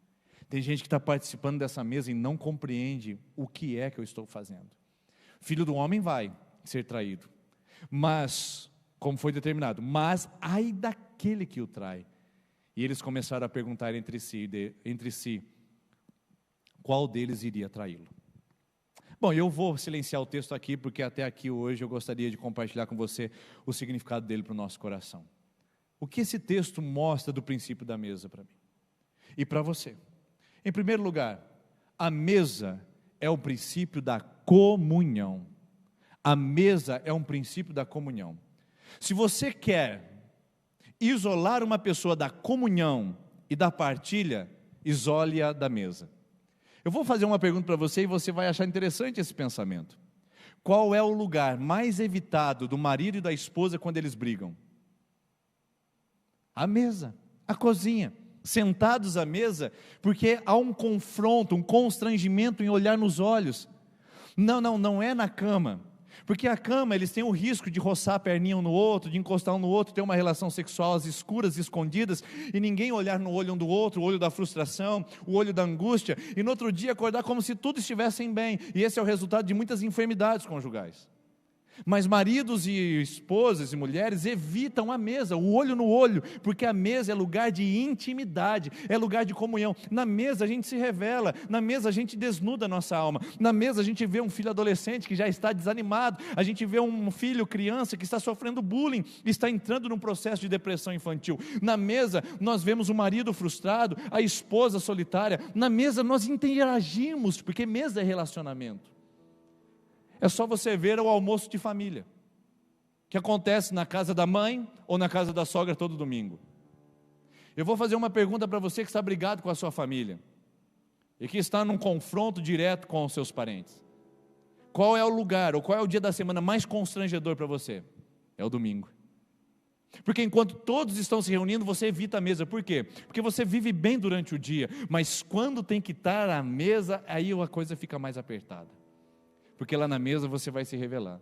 Tem gente que está participando dessa mesa e não compreende o que é que eu estou fazendo. Filho do homem vai ser traído, mas, como foi determinado, mas ai daquele que o trai. E eles começaram a perguntar entre si, qual deles iria traí-lo. Bom, eu vou silenciar o texto aqui, porque até aqui hoje eu gostaria de compartilhar com você o significado dele para o nosso coração. O que esse texto mostra do princípio da mesa para mim e para você? Em primeiro lugar, a mesa é o princípio da comunhão. A mesa é um princípio da comunhão. Se você quer isolar uma pessoa da comunhão e da partilha, isole-a da mesa. Eu vou fazer uma pergunta para você e você vai achar interessante esse pensamento. Qual é o lugar mais evitado do marido e da esposa quando eles brigam? A mesa, a cozinha. Sentados à mesa, porque há um confronto, um constrangimento em olhar nos olhos. Não é na cama. Porque a cama, eles têm o risco de roçar a perninha um no outro, de encostar um no outro, ter uma relação sexual às escuras, escondidas, e ninguém olhar no olho um do outro, o olho da frustração, o olho da angústia, e no outro dia acordar como se tudo estivesse bem, e esse é o resultado de muitas enfermidades conjugais. Mas maridos e esposas e mulheres evitam a mesa, o olho no olho, porque a mesa é lugar de intimidade, é lugar de comunhão. Na mesa a gente se revela, na mesa a gente desnuda a nossa alma, na mesa a gente vê um filho adolescente que já está desanimado, a gente vê um filho, criança que está sofrendo bullying, está entrando num processo de depressão infantil. Na mesa nós vemos o marido frustrado, a esposa solitária. Na mesa nós interagimos, porque mesa é relacionamento. É só você ver o almoço de família, que acontece na casa da mãe ou na casa da sogra todo domingo. Eu vou fazer uma pergunta para você que está brigado com a sua família, e que está num confronto direto com os seus parentes. Qual é o lugar, ou qual é o dia da semana mais constrangedor para você? É o domingo. Porque enquanto todos estão se reunindo, você evita a mesa. Por quê? Porque você vive bem durante o dia, mas quando tem que estar à mesa, aí a coisa fica mais apertada. Porque lá na mesa você vai se revelar,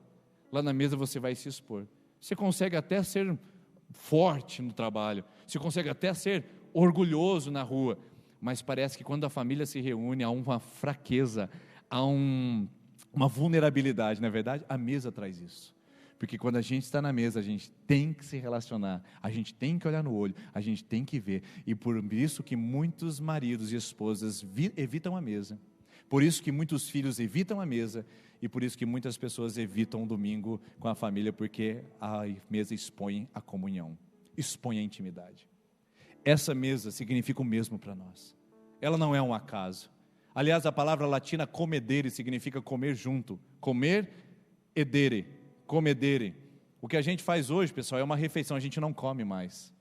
lá na mesa você vai se expor. Você consegue até ser forte no trabalho, você consegue até ser orgulhoso na rua, mas parece que quando a família se reúne, há uma fraqueza, há uma vulnerabilidade. Na verdade, a mesa traz isso. Porque quando a gente está na mesa, a gente tem que se relacionar, a gente tem que olhar no olho, a gente tem que ver. E por isso que muitos maridos e esposas evitam a mesa. Por isso que muitos filhos evitam a mesa, e por isso que muitas pessoas evitam o domingo com a família, porque a mesa expõe a comunhão, expõe a intimidade. Essa mesa significa o mesmo para nós, ela não é um acaso. Aliás, a palavra latina comedere significa comer junto, comer edere, comedere. O que a gente faz hoje, pessoal, é uma refeição, a gente não come mais.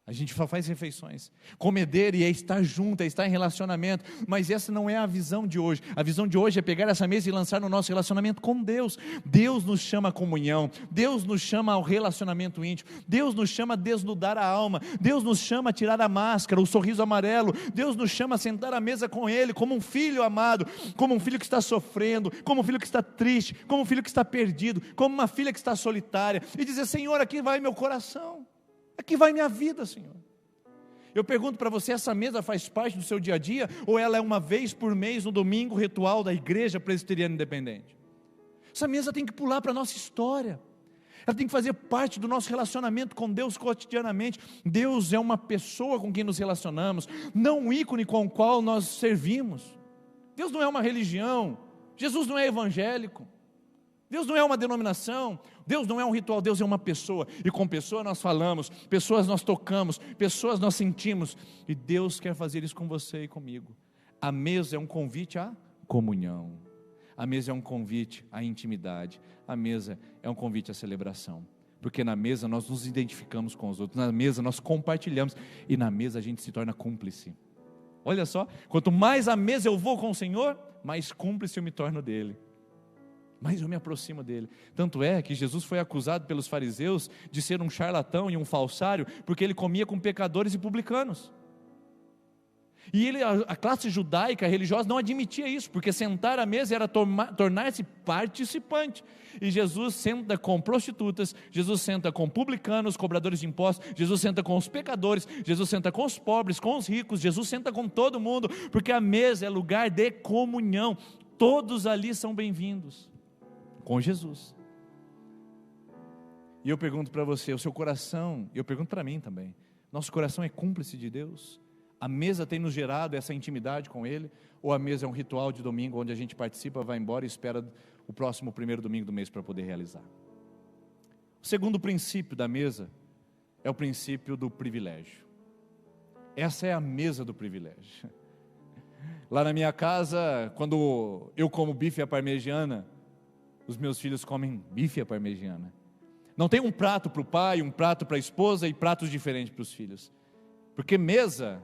A gente só faz refeições. Comer é estar junto, é estar em relacionamento. Mas essa não é a visão de hoje. A visão de hoje é pegar essa mesa e lançar no nosso relacionamento com Deus. Deus nos chama à comunhão. Deus nos chama ao relacionamento íntimo. Deus nos chama a desnudar a alma. Deus nos chama a tirar a máscara, o sorriso amarelo. Deus nos chama a sentar à mesa com Ele, como um filho amado, como um filho que está sofrendo, como um filho que está triste, como um filho que está perdido, como uma filha que está solitária. E dizer: Senhor, aqui vai meu coração. Aqui vai minha vida, Senhor. Eu pergunto para você, essa mesa faz parte do seu dia a dia? Ou ela é uma vez por mês, no domingo, ritual da Igreja Presbiteriana Independente? Essa mesa tem que pular para a nossa história. Ela tem que fazer parte do nosso relacionamento com Deus cotidianamente. Deus é uma pessoa com quem nos relacionamos, não um ícone com o qual nós servimos. Deus não é uma religião. Jesus não é evangélico. Deus não é uma denominação, Deus não é um ritual, Deus é uma pessoa, e com pessoa nós falamos, pessoas nós tocamos, pessoas nós sentimos, e Deus quer fazer isso com você e comigo. A mesa é um convite à comunhão, a mesa é um convite à intimidade, a mesa é um convite à celebração, porque na mesa nós nos identificamos com os outros, na mesa nós compartilhamos, e na mesa a gente se torna cúmplice. Olha só, quanto mais à mesa eu vou com o Senhor, mais cúmplice eu me torno dele. Mas eu me aproximo dele. Tanto é que Jesus foi acusado pelos fariseus de ser um charlatão e um falsário, porque ele comia com pecadores e publicanos. E a classe judaica religiosa não admitia isso, porque sentar à mesa era tornar-se participante. E Jesus senta com prostitutas, Jesus senta com publicanos, cobradores de impostos, Jesus senta com os pecadores, Jesus senta com os pobres, com os ricos, Jesus senta com todo mundo, porque a mesa é lugar de comunhão. Todos ali são bem-vindos com Jesus. E eu pergunto para você, o seu coração, e eu pergunto para mim também, nosso coração é cúmplice de Deus? A mesa tem nos gerado essa intimidade com Ele? Ou a mesa é um ritual de domingo onde a gente participa, vai embora e espera o próximo primeiro domingo do mês para poder realizar? O segundo princípio da mesa é o princípio do privilégio. Essa é a mesa do privilégio. Lá na minha casa, quando eu como bife à parmegiana, os meus filhos comem bife à parmegiana. Não tem um prato para o pai, um prato para a esposa e pratos diferentes para os filhos. Porque mesa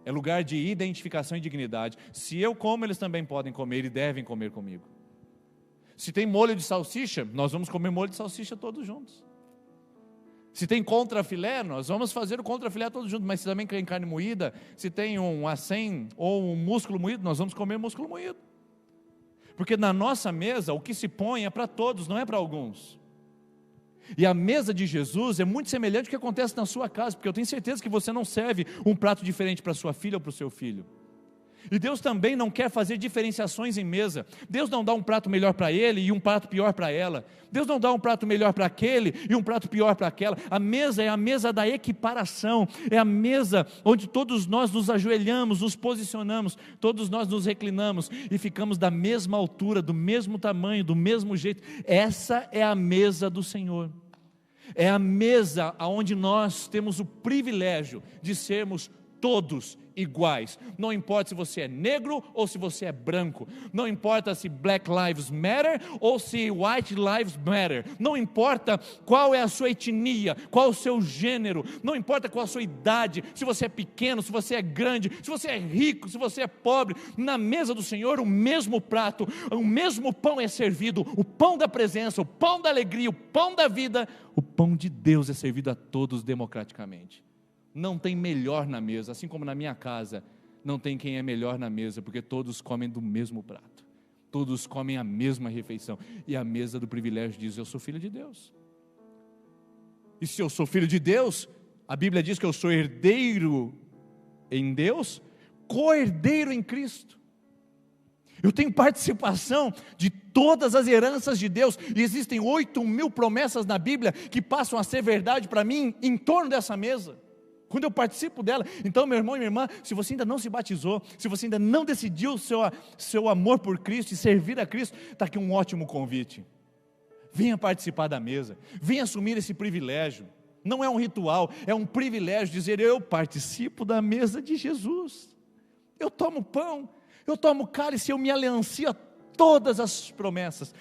é lugar de identificação e dignidade. Se eu como, eles também podem comer e devem comer comigo. Se tem molho de salsicha, nós vamos comer molho de salsicha todos juntos. Se tem contrafilé, nós vamos fazer o contrafilé todos juntos. Mas se também tem carne moída, se tem um acém ou um músculo moído, nós vamos comer músculo moído. Porque na nossa mesa, o que se põe é para todos, não é para alguns. E a mesa de Jesus é muito semelhante ao que acontece na sua casa, porque eu tenho certeza que você não serve um prato diferente para sua filha ou para o seu filho. E Deus também não quer fazer diferenciações em mesa. Deus não dá um prato melhor para ele e um prato pior para ela. Deus não dá um prato melhor para aquele e um prato pior para aquela. A mesa é a mesa da equiparação, é a mesa onde todos nós nos ajoelhamos, nos posicionamos, todos nós nos reclinamos e ficamos da mesma altura, do mesmo tamanho, do mesmo jeito. Essa é a mesa do Senhor. É a mesa onde nós temos o privilégio de sermos todos iguais, não importa se você é negro ou se você é branco, não importa se Black Lives Matter ou se White Lives Matter, não importa qual é a sua etnia, qual é o seu gênero, não importa qual a sua idade, se você é pequeno, se você é grande, se você é rico, se você é pobre, na mesa do Senhor o mesmo prato, o mesmo pão é servido, o pão da presença, o pão da alegria, o pão da vida, o pão de Deus é servido a todos democraticamente. Não tem melhor na mesa, assim como na minha casa, não tem quem é melhor na mesa, porque todos comem do mesmo prato, todos comem a mesma refeição, e a mesa do privilégio diz: eu sou filho de Deus, e se eu sou filho de Deus, a Bíblia diz que eu sou herdeiro em Deus, co-herdeiro em Cristo, eu tenho participação de todas as heranças de Deus, e existem 8.000 promessas na Bíblia, que passam a ser verdade para mim, em torno dessa mesa, quando eu participo dela. Então, meu irmão e minha irmã, se você ainda não se batizou, se você ainda não decidiu seu amor por Cristo e servir a Cristo, está aqui um ótimo convite. Venha participar da mesa, venha assumir esse privilégio. Não é um ritual, é um privilégio dizer: eu participo da mesa de Jesus, eu tomo pão, eu tomo cálice, eu me aliancio a todas as promessas,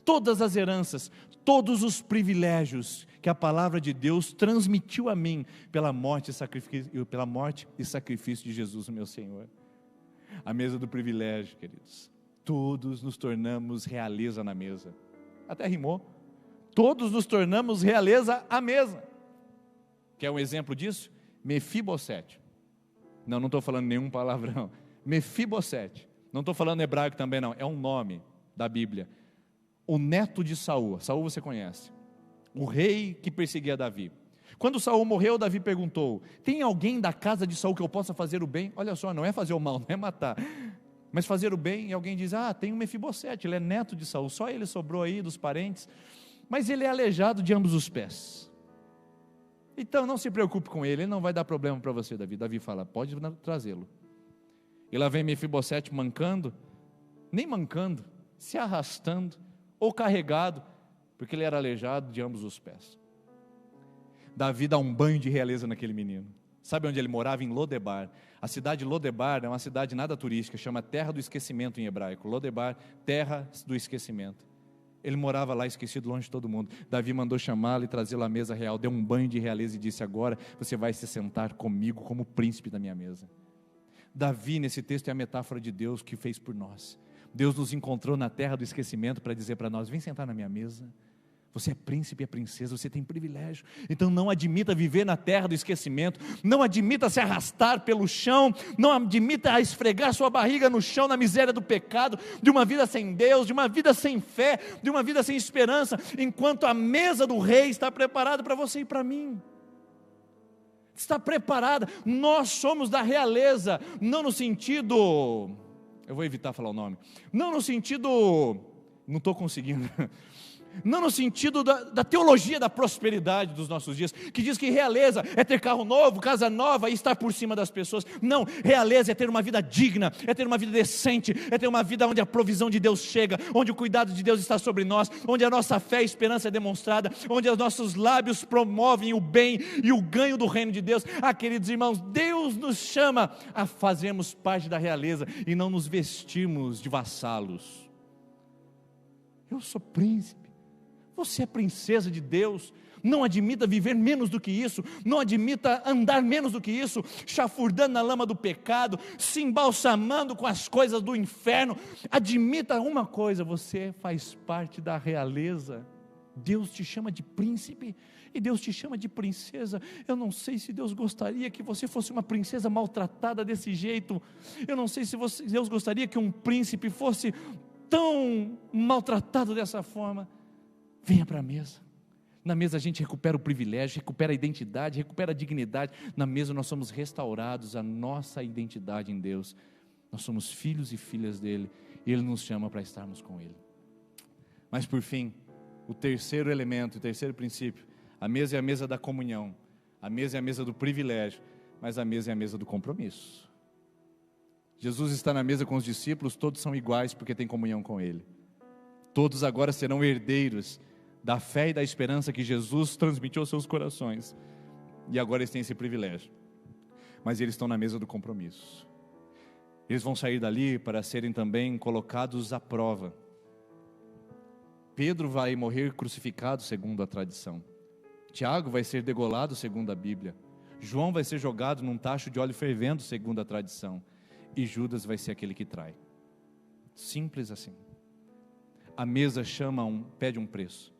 todas as heranças, todos os privilégios que a palavra de Deus transmitiu a mim pela morte e sacrifício de Jesus, meu Senhor. A mesa do privilégio, queridos, todos nos tornamos realeza na mesa. Até rimou. Todos nos tornamos realeza à mesa. Quer um exemplo disso? Mefibosete. Não estou falando nenhum palavrão. Mefibosete. Não estou falando hebraico também não, é um nome da Bíblia. O neto de Saul. Saul você conhece, o rei que perseguia Davi. Quando Saul morreu, Davi perguntou: tem alguém da casa de Saul que eu possa fazer o bem? Olha só, não é fazer o mal, não é matar, mas fazer o bem. E alguém diz: tem um Mefibosete, ele é neto de Saul, só ele sobrou aí dos parentes, mas ele é aleijado de ambos os pés, então não se preocupe com ele não vai dar problema para você, Davi. Davi fala: pode trazê-lo. E lá vem Mefibosete mancando, nem mancando, se arrastando, ou carregado, porque ele era aleijado de ambos os pés. Davi dá um banho de realeza naquele menino. Sabe onde ele morava? Em Lodebar. A cidade de Lodebar é uma cidade nada turística, chama Terra do Esquecimento em hebraico. Lodebar, Terra do Esquecimento. Ele morava lá esquecido, longe de todo mundo. Davi mandou chamá-lo e trazê-lo à mesa real, deu um banho de realeza e disse: agora você vai se sentar comigo como príncipe da minha mesa. Davi, nesse texto, é a metáfora de Deus que fez por nós. Deus nos encontrou na terra do esquecimento para dizer para nós: vem sentar na minha mesa, você é príncipe e é princesa, você tem privilégio. Então não admita viver na terra do esquecimento, não admita se arrastar pelo chão, não admita esfregar sua barriga no chão, na miséria do pecado, de uma vida sem Deus, de uma vida sem fé, de uma vida sem esperança, enquanto a mesa do rei está preparada para você e para mim. Está preparada. Nós somos da realeza, não no sentido, eu vou evitar falar o nome, não no sentido, não estou conseguindo, não no sentido da teologia da prosperidade dos nossos dias, que diz que realeza é ter carro novo, casa nova e estar por cima das pessoas. Não, realeza é ter uma vida digna, é ter uma vida decente, é ter uma vida onde a provisão de Deus chega, onde o cuidado de Deus está sobre nós, onde a nossa fé e esperança é demonstrada, onde os nossos lábios promovem o bem e o ganho do reino de Deus. Queridos irmãos, Deus nos chama a fazermos parte da realeza e não nos vestirmos de vassalos. Eu sou príncipe, você é princesa de Deus. Não admita viver menos do que isso, não admita andar menos do que isso, chafurdando na lama do pecado, se embalsamando com as coisas do inferno. Admita uma coisa: você faz parte da realeza. Deus te chama de príncipe e Deus te chama de princesa. Eu não sei se Deus gostaria que você fosse uma princesa maltratada desse jeito. Eu não sei se Deus gostaria que um príncipe fosse tão maltratado dessa forma. Venha para a mesa. Na mesa a gente recupera o privilégio, recupera a identidade, recupera a dignidade. Na mesa nós somos restaurados a nossa identidade em Deus. Nós somos filhos e filhas dele, e ele nos chama para estarmos com ele. Mas por fim, o terceiro elemento, o terceiro princípio, a mesa é a mesa da comunhão, a mesa é a mesa do privilégio, mas a mesa é a mesa do compromisso. Jesus está na mesa com os discípulos, todos são iguais porque têm comunhão com ele. Todos agora serão herdeiros da fé e da esperança que Jesus transmitiu aos seus corações. E agora eles têm esse privilégio. Mas eles estão na mesa do compromisso. Eles vão sair dali para serem também colocados à prova. Pedro vai morrer crucificado segundo a tradição. Tiago vai ser degolado segundo a Bíblia. João vai ser jogado num tacho de óleo fervendo segundo a tradição. E Judas vai ser aquele que trai. Simples assim. A mesa pede um preço.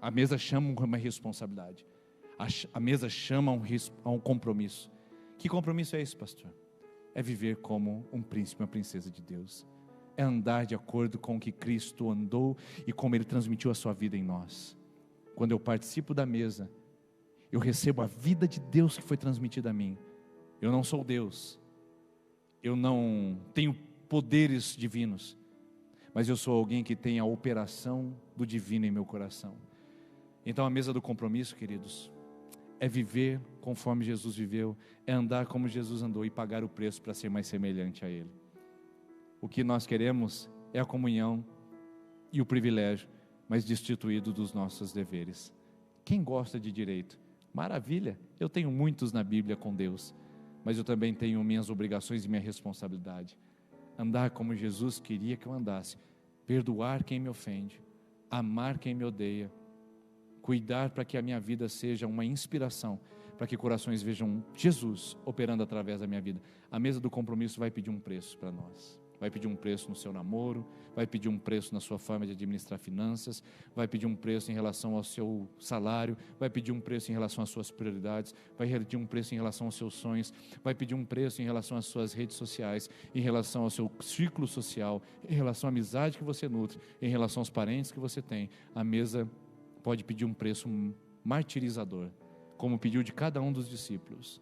A mesa chama uma responsabilidade. A mesa chama a um compromisso. Que compromisso é esse, pastor? É viver como um príncipe, uma princesa de Deus. É andar de acordo com o que Cristo andou e como Ele transmitiu a sua vida em nós. Quando eu participo da mesa, eu recebo a vida de Deus que foi transmitida a mim. Eu não sou Deus. Eu não tenho poderes divinos. Mas eu sou alguém que tem a operação do divino em meu coração. Então a mesa do compromisso, queridos, é viver conforme Jesus viveu, é andar como Jesus andou e pagar o preço para ser mais semelhante a Ele. O que nós queremos é a comunhão e o privilégio, mas destituído dos nossos deveres. Quem gosta de direito? Maravilha, eu tenho muitos na Bíblia com Deus, mas eu também tenho minhas obrigações e minha responsabilidade. Andar como Jesus queria que eu andasse, perdoar quem me ofende, amar quem me odeia, cuidar para que a minha vida seja uma inspiração, para que corações vejam Jesus operando através da minha vida. A mesa do compromisso vai pedir um preço para nós. Vai pedir um preço no seu namoro, vai pedir um preço na sua forma de administrar finanças, vai pedir um preço em relação ao seu salário, vai pedir um preço em relação às suas prioridades, vai pedir um preço em relação aos seus sonhos, vai pedir um preço em relação às suas redes sociais, em relação ao seu círculo social, em relação à amizade que você nutre, em relação aos parentes que você tem. A mesa pode pedir um preço martirizador, como pediu de cada um dos discípulos.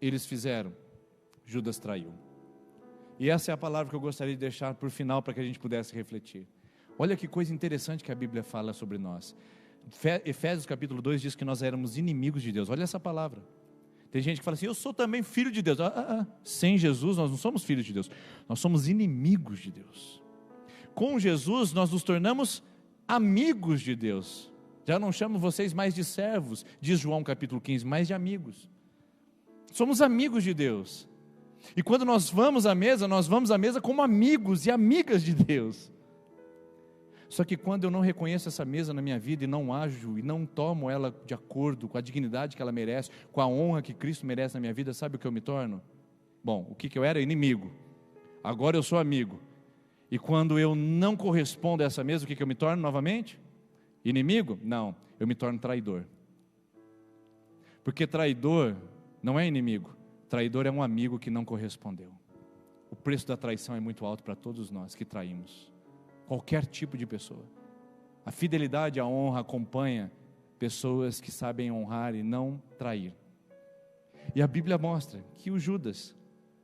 Eles fizeram, Judas traiu. E essa é a palavra que eu gostaria de deixar por final, para que a gente pudesse refletir. Olha que coisa interessante que a Bíblia fala sobre nós. Efésios capítulo 2 diz que nós éramos inimigos de Deus. Olha essa palavra. Tem gente que fala assim, eu sou também filho de Deus. Sem Jesus nós não somos filhos de Deus, nós somos inimigos de Deus. Com Jesus nós nos tornamos amigos de Deus. Já não chamo vocês mais de servos, diz João capítulo 15, mas de amigos. Somos amigos de Deus. E quando nós vamos à mesa como amigos e amigas de Deus. Só que quando eu não reconheço essa mesa na minha vida e não ajo e não tomo ela de acordo com a dignidade que ela merece, com a honra que Cristo merece na minha vida, sabe o que eu me torno? Bom, o que eu era? Inimigo. Agora eu sou amigo. E quando eu não correspondo a essa mesa, o que eu me torno novamente? Inimigo? Não, eu me torno traidor. Porque traidor não é inimigo. Traidor é um amigo que não correspondeu. O preço da traição é muito alto para todos nós que traímos. Qualquer tipo de pessoa. A fidelidade, a honra acompanha pessoas que sabem honrar e não trair. E a Bíblia mostra que o Judas,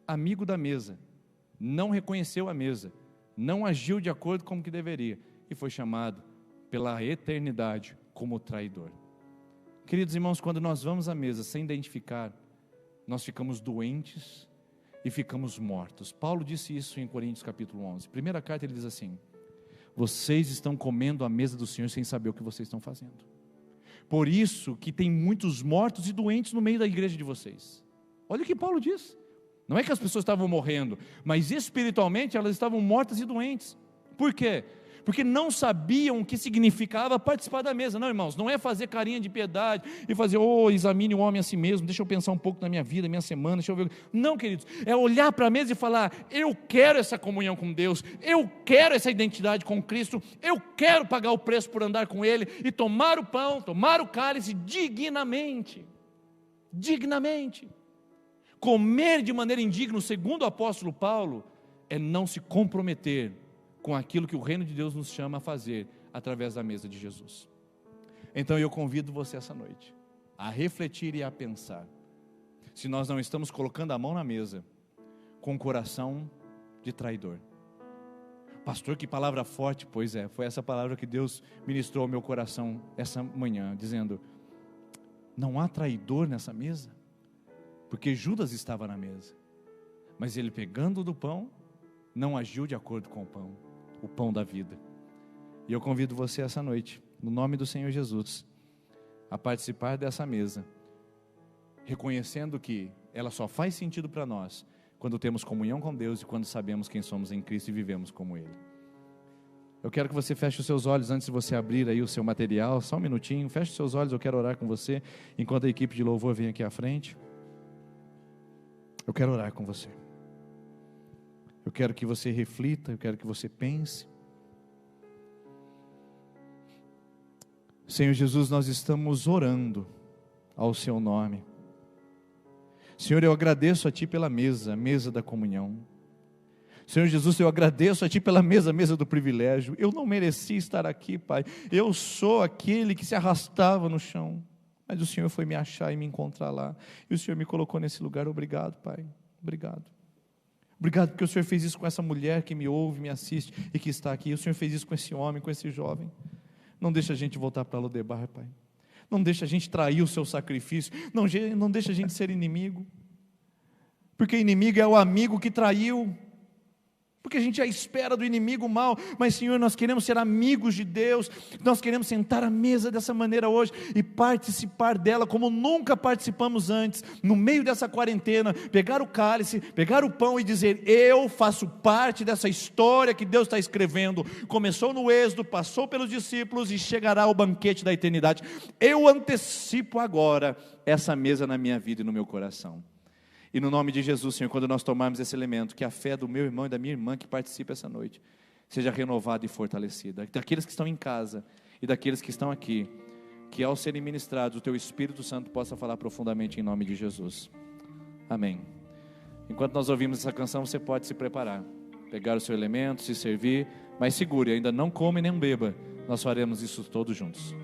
amigo da mesa, não reconheceu a mesa, não agiu de acordo com o que deveria e foi chamado pela eternidade como traidor. Queridos irmãos, quando nós vamos à mesa sem identificar, nós ficamos doentes e ficamos mortos. Paulo disse isso em Coríntios capítulo 11. Primeira carta ele diz assim: vocês estão comendo a mesa do Senhor sem saber o que vocês estão fazendo. Por isso que tem muitos mortos e doentes no meio da igreja de vocês. Olha o que Paulo diz. Não é que as pessoas estavam morrendo, mas espiritualmente elas estavam mortas e doentes. Por quê? Porque não sabiam o que significava participar da mesa. Não, irmãos, não é fazer carinha de piedade e fazer, examine o homem a si mesmo, deixa eu pensar um pouco na minha vida, minha semana, deixa eu ver. Não, queridos, é olhar para a mesa e falar, eu quero essa comunhão com Deus, eu quero essa identidade com Cristo, eu quero pagar o preço por andar com Ele e tomar o pão, tomar o cálice dignamente. Dignamente. Comer de maneira indigna, segundo o apóstolo Paulo, é não se comprometer com aquilo que o reino de Deus nos chama a fazer através da mesa de Jesus. Então eu convido você essa noite a refletir e a pensar, se nós não estamos colocando a mão na mesa com o coração de traidor. Pastor, que palavra forte. Pois é, foi essa palavra que Deus ministrou ao meu coração essa manhã, dizendo: não há traidor nessa mesa, porque Judas estava na mesa, mas ele, pegando do pão, não agiu de acordo com o pão da vida. E eu convido você essa noite, no nome do Senhor Jesus, a participar dessa mesa, reconhecendo que ela só faz sentido para nós quando temos comunhão com Deus e quando sabemos quem somos em Cristo e vivemos como Ele. Eu quero que você feche os seus olhos antes de você abrir aí o seu material, só um minutinho, feche os seus olhos, eu quero orar com você, enquanto a equipe de louvor vem aqui à frente. Eu quero orar com você. Eu quero que você reflita, eu quero que você pense. Senhor Jesus, nós estamos orando ao Seu nome. Senhor, eu agradeço a Ti pela mesa, a mesa da comunhão. Senhor Jesus, eu agradeço a Ti pela mesa, a mesa do privilégio. Eu não mereci estar aqui, Pai. Eu sou aquele que se arrastava no chão, mas o Senhor foi me achar e me encontrar lá. E o Senhor me colocou nesse lugar. Obrigado, Pai. Obrigado. Obrigado porque o Senhor fez isso com essa mulher que me ouve, me assiste e que está aqui. O Senhor fez isso com esse homem, com esse jovem. Não deixa a gente voltar para Lodebar, Pai. Não deixa a gente trair o Seu sacrifício. Não deixa a gente ser inimigo. Porque inimigo é o amigo que traiu. Porque a gente já espera do inimigo mal. Mas, Senhor, nós queremos ser amigos de Deus. Nós queremos sentar à mesa dessa maneira hoje e participar dela como nunca participamos antes. No meio dessa quarentena, pegar o cálice, pegar o pão e dizer: eu faço parte dessa história que Deus está escrevendo. Começou no Êxodo, passou pelos discípulos e chegará ao banquete da eternidade. Eu antecipo agora essa mesa na minha vida e no meu coração. E no nome de Jesus, Senhor, quando nós tomarmos esse elemento, que a fé do meu irmão e da minha irmã que participa essa noite seja renovada e fortalecida. Daqueles que estão em casa e daqueles que estão aqui, que ao serem ministrados, o Teu Espírito Santo possa falar profundamente em nome de Jesus. Amém. Enquanto nós ouvimos essa canção, você pode se preparar, pegar o seu elemento, se servir, mas segure, ainda não come nem beba. Nós faremos isso todos juntos.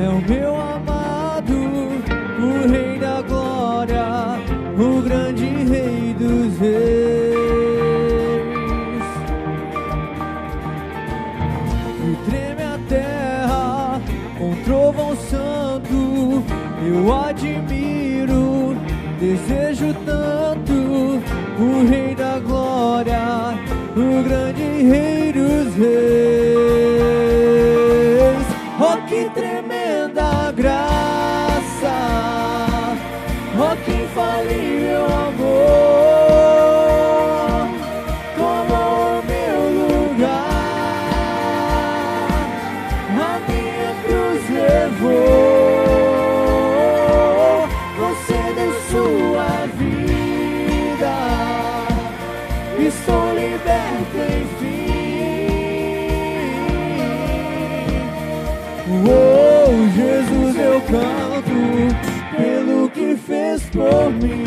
É o meu amado, o Rei da Glória, o grande Rei dos Reis. E treme a terra com trovão santo, eu admiro, desejo tanto o Rei da Glória, o grande Rei dos Reis. Oh, que tremenda graça, oh, que infalível amor, tomou o meu lugar, a minha cruz levou, você deu sua vida, estou liberto enfim. Oh, Jesus, eu canto pelo que fez por mim.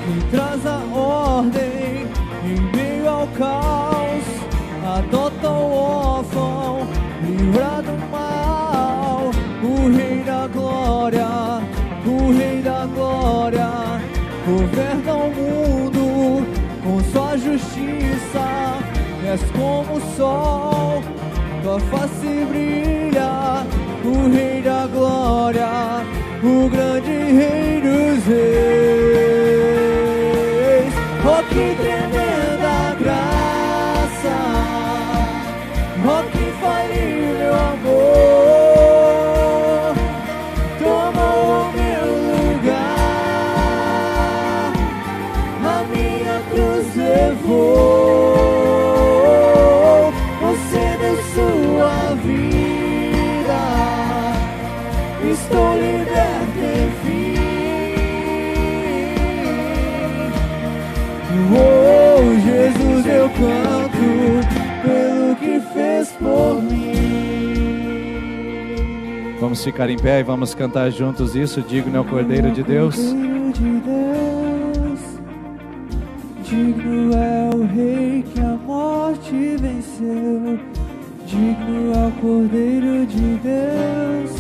E traz a ordem em meio ao caos, adota o órfão, livra do mal, o Rei da Glória, o Rei da Glória, governa o mundo com sua justiça, és como o sol, tua face brilha, o Rei da Glória, o grande Rei dos Reis. Oh, que tremenda graça, oh, que infalível amor, tomou o meu lugar, levou, Vamos ficar em pé e vamos cantar juntos isso. Digno é o Cordeiro de Deus. Digno é o Rei que a morte venceu. Digno é o Cordeiro de Deus.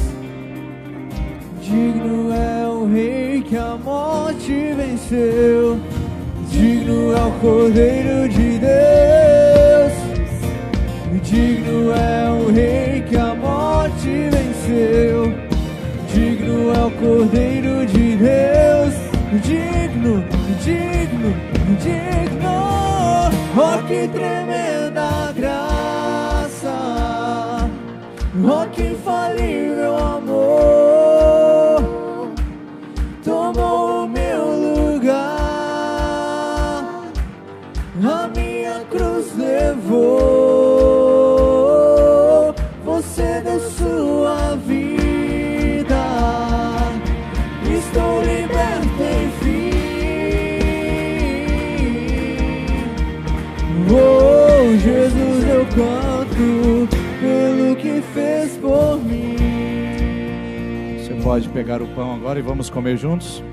Digno é o Rei que a morte venceu. Digno é o Cordeiro de Deus. Digno é o Rei que a morte venceu. Digno é o Cordeiro de Deus. Digno, digno, digno. Oh, que tremenda graça. Oh, que infalível amor. Tomou o meu lugar. A minha cruz levou. Você deu sua vida. Estou liberto, enfim. Oh, Jesus, eu canto pelo que fez por mim. Você pode pegar o pão agora e vamos comer juntos?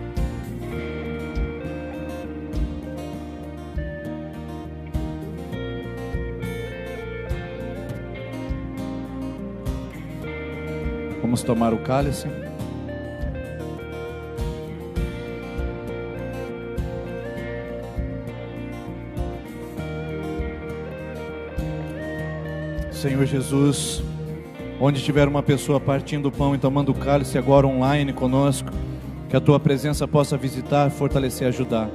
Vamos tomar o cálice. Senhor Jesus, onde tiver uma pessoa partindo o pão e tomando o cálice agora online conosco, que a Tua presença possa visitar, fortalecer e ajudar.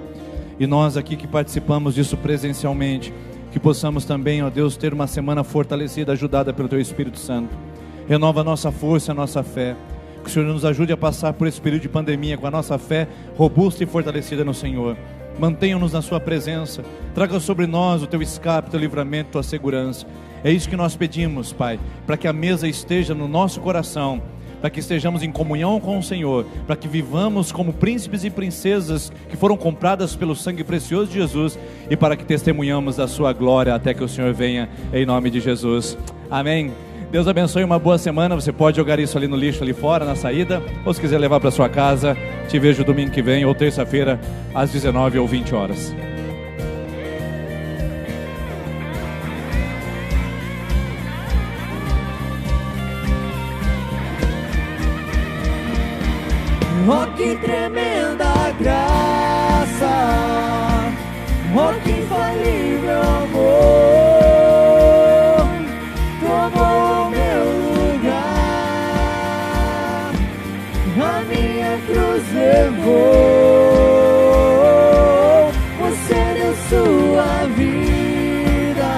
E nós aqui que participamos disso presencialmente, que possamos também, ó Deus, ter uma semana fortalecida, ajudada pelo Teu Espírito Santo. Renova a nossa força, a nossa fé. Que o Senhor nos ajude a passar por esse período de pandemia com a nossa fé robusta e fortalecida no Senhor. Mantenha-nos na Sua presença. Traga sobre nós o Teu escape, o Teu livramento, a Tua segurança. É isso que nós pedimos, Pai, para que a mesa esteja no nosso coração, para que estejamos em comunhão com o Senhor, para que vivamos como príncipes e princesas que foram compradas pelo sangue precioso de Jesus, e para que testemunhamos da Sua glória até que o Senhor venha, em nome de Jesus. Amém. Deus abençoe, uma boa semana. Você pode jogar isso ali no lixo, ali fora, na saída, ou se quiser levar para sua casa. Te vejo domingo que vem, ou terça-feira, às 19 ou 20 horas. Oh, que tremenda graça. Oh, que infalível amor. Tomou o meu lugar. A minha cruz levou. Você deu sua vida.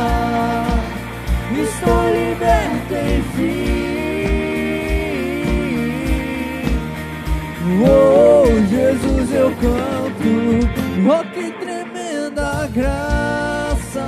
Estou liberto, enfim. Oh, Jesus, eu canto. Oh, que tremenda graça.